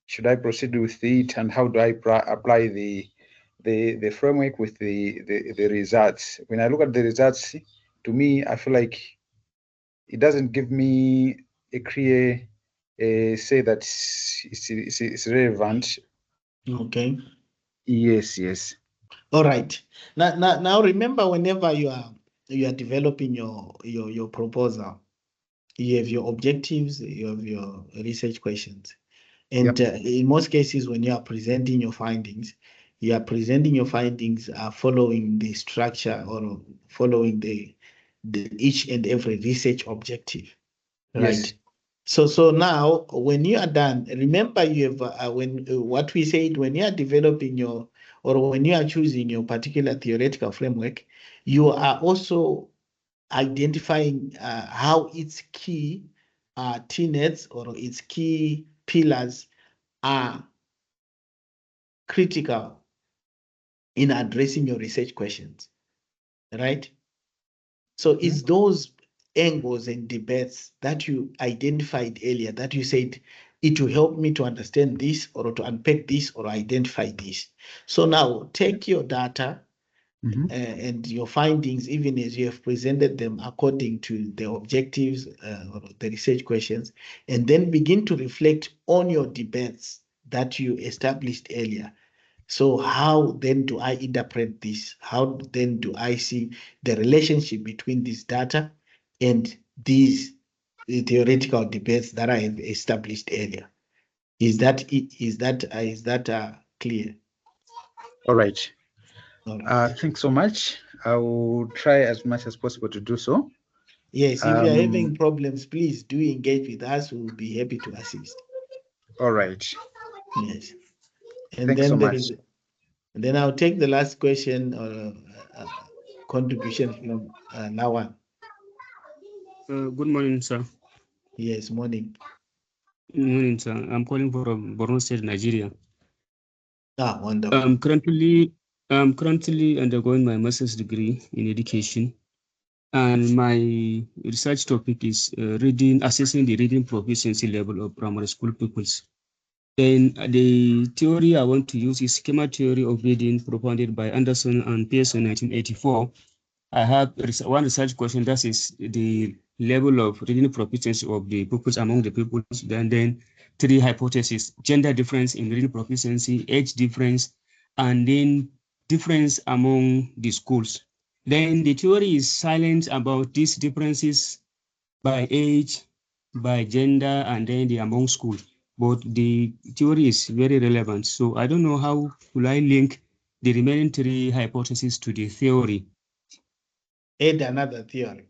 Should I proceed with it, and how do I apply the framework with the results? When I look at the results, to me, I feel like it doesn't give me a clear say that it's relevant. Okay. Yes. All right. Now remember, whenever you are developing your proposal, you have your objectives, you have your research questions. And in most cases, when you are presenting your findings, following the structure or following the each and every research objective, right? Yes. So now, when you are done, remember you have what we said, when you are developing or when you are choosing your particular theoretical framework, you are also identifying how its key tenets or its key pillars are critical in addressing your research questions, right? So it's those angles and debates that you identified earlier that you said it will help me to understand this or to unpack this or identify this. So now take your data and your findings, even as you have presented them according to the objectives or the research questions, and then begin to reflect on your debates that you established earlier. So how then do I interpret this? How then do I see the relationship between this data and these theoretical debates that I have established earlier? Is that clear? All right. All right. Thanks so much. I will try as much as possible to do so. Yes, if you are having problems, please do engage with us. We'll be happy to assist. All right. Yes. And Thanks then so there much. is, and then I'll take the last question or contribution from Lawan. Good morning, sir. Yes, morning. Good morning, sir. I'm calling from Borno State, Nigeria. Wonderful. I'm currently undergoing my master's degree in education, and my research topic is assessing the reading proficiency level of primary school pupils. Then the theory I want to use is schema theory of reading propounded by Anderson and Pearson in 1984. I have one research question, that is the level of reading proficiency of the pupils among the pupils. Then three hypotheses: gender difference in reading proficiency, age difference, and then difference among the schools. Then the theory is silent about these differences by age, by gender, and then the among schools. But the theory is very relevant. So I don't know how will I link the remaining three hypotheses to the theory. Add another theory.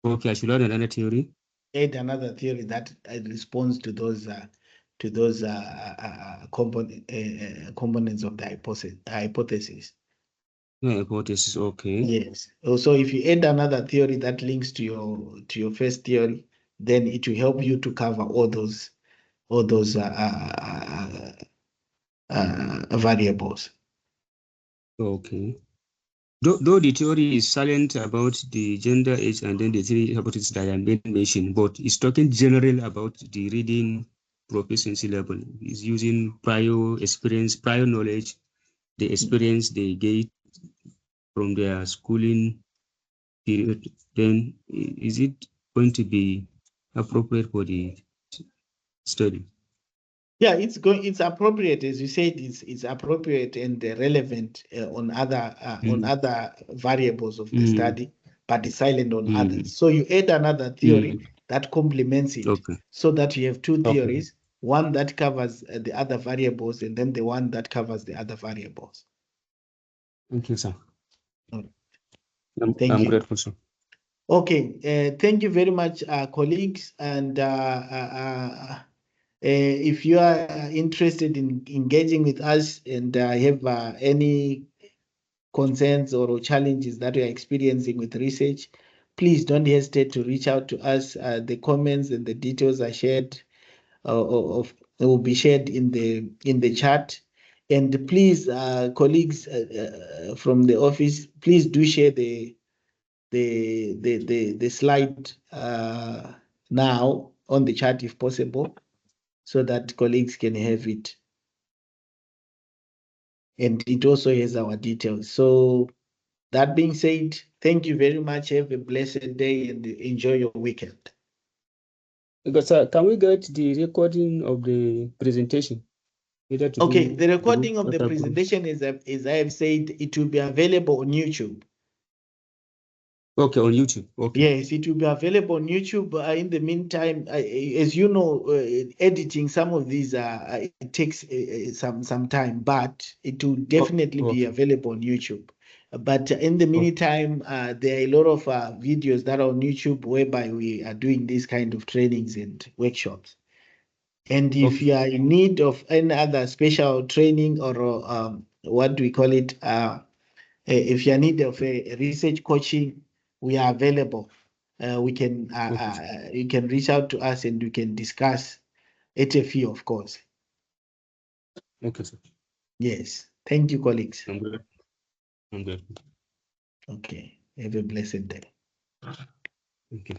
Okay, I should add another theory. Add another theory that responds to those components of the hypothesis. Hypothesis, okay. Yes. Also, if you add another theory that links to your first theory, then it will help you to cover all those variables. Okay. Though the theory is silent about the gender, age, and then the three hypotheses that I mentioned, but it's talking general about the reading proficiency level. It's using prior experience, prior knowledge, the experience they get from their schooling period. Then is it going to be appropriate for the study? Yeah, it's appropriate, as you said. It's appropriate and relevant on other variables of the study, but it's silent on others. So you add another theory that complements it, Okay. so that you have two theories one that covers the other variables, and then the one that covers the other variables. Thank you, sir. Mm. I'm Thank you. grateful, sir. Okay, thank you very much, colleagues. And if you are interested in engaging with us and have any concerns or challenges that you are experiencing with research, please don't hesitate to reach out to us. The comments and the details are shared will be shared in the chat. And please, colleagues from the office, please do share the slide now on the chat if possible, so that colleagues can have it. And it also has our details. So that being said, thank you very much. Have a blessed day and enjoy your weekend. Because can we get the recording of the presentation? Okay, the recording of the presentation is, as I have said, it will be available on YouTube. Okay, on YouTube. Okay. Yes, it will be available on YouTube. In the meantime, as you know, editing some of these it takes some time, but it will definitely be available on YouTube. But in the meantime, there are a lot of videos that are on YouTube whereby we are doing these kind of trainings and workshops. And if you are in need of any other special training or what do we call it, if you are in need of a research coaching, we are available. We can you can reach out to us and we can discuss at a fee, of course. Okay, sir. Yes. Thank you, colleagues. I'm good. I'm good. Okay. Have a blessed day. Thank you.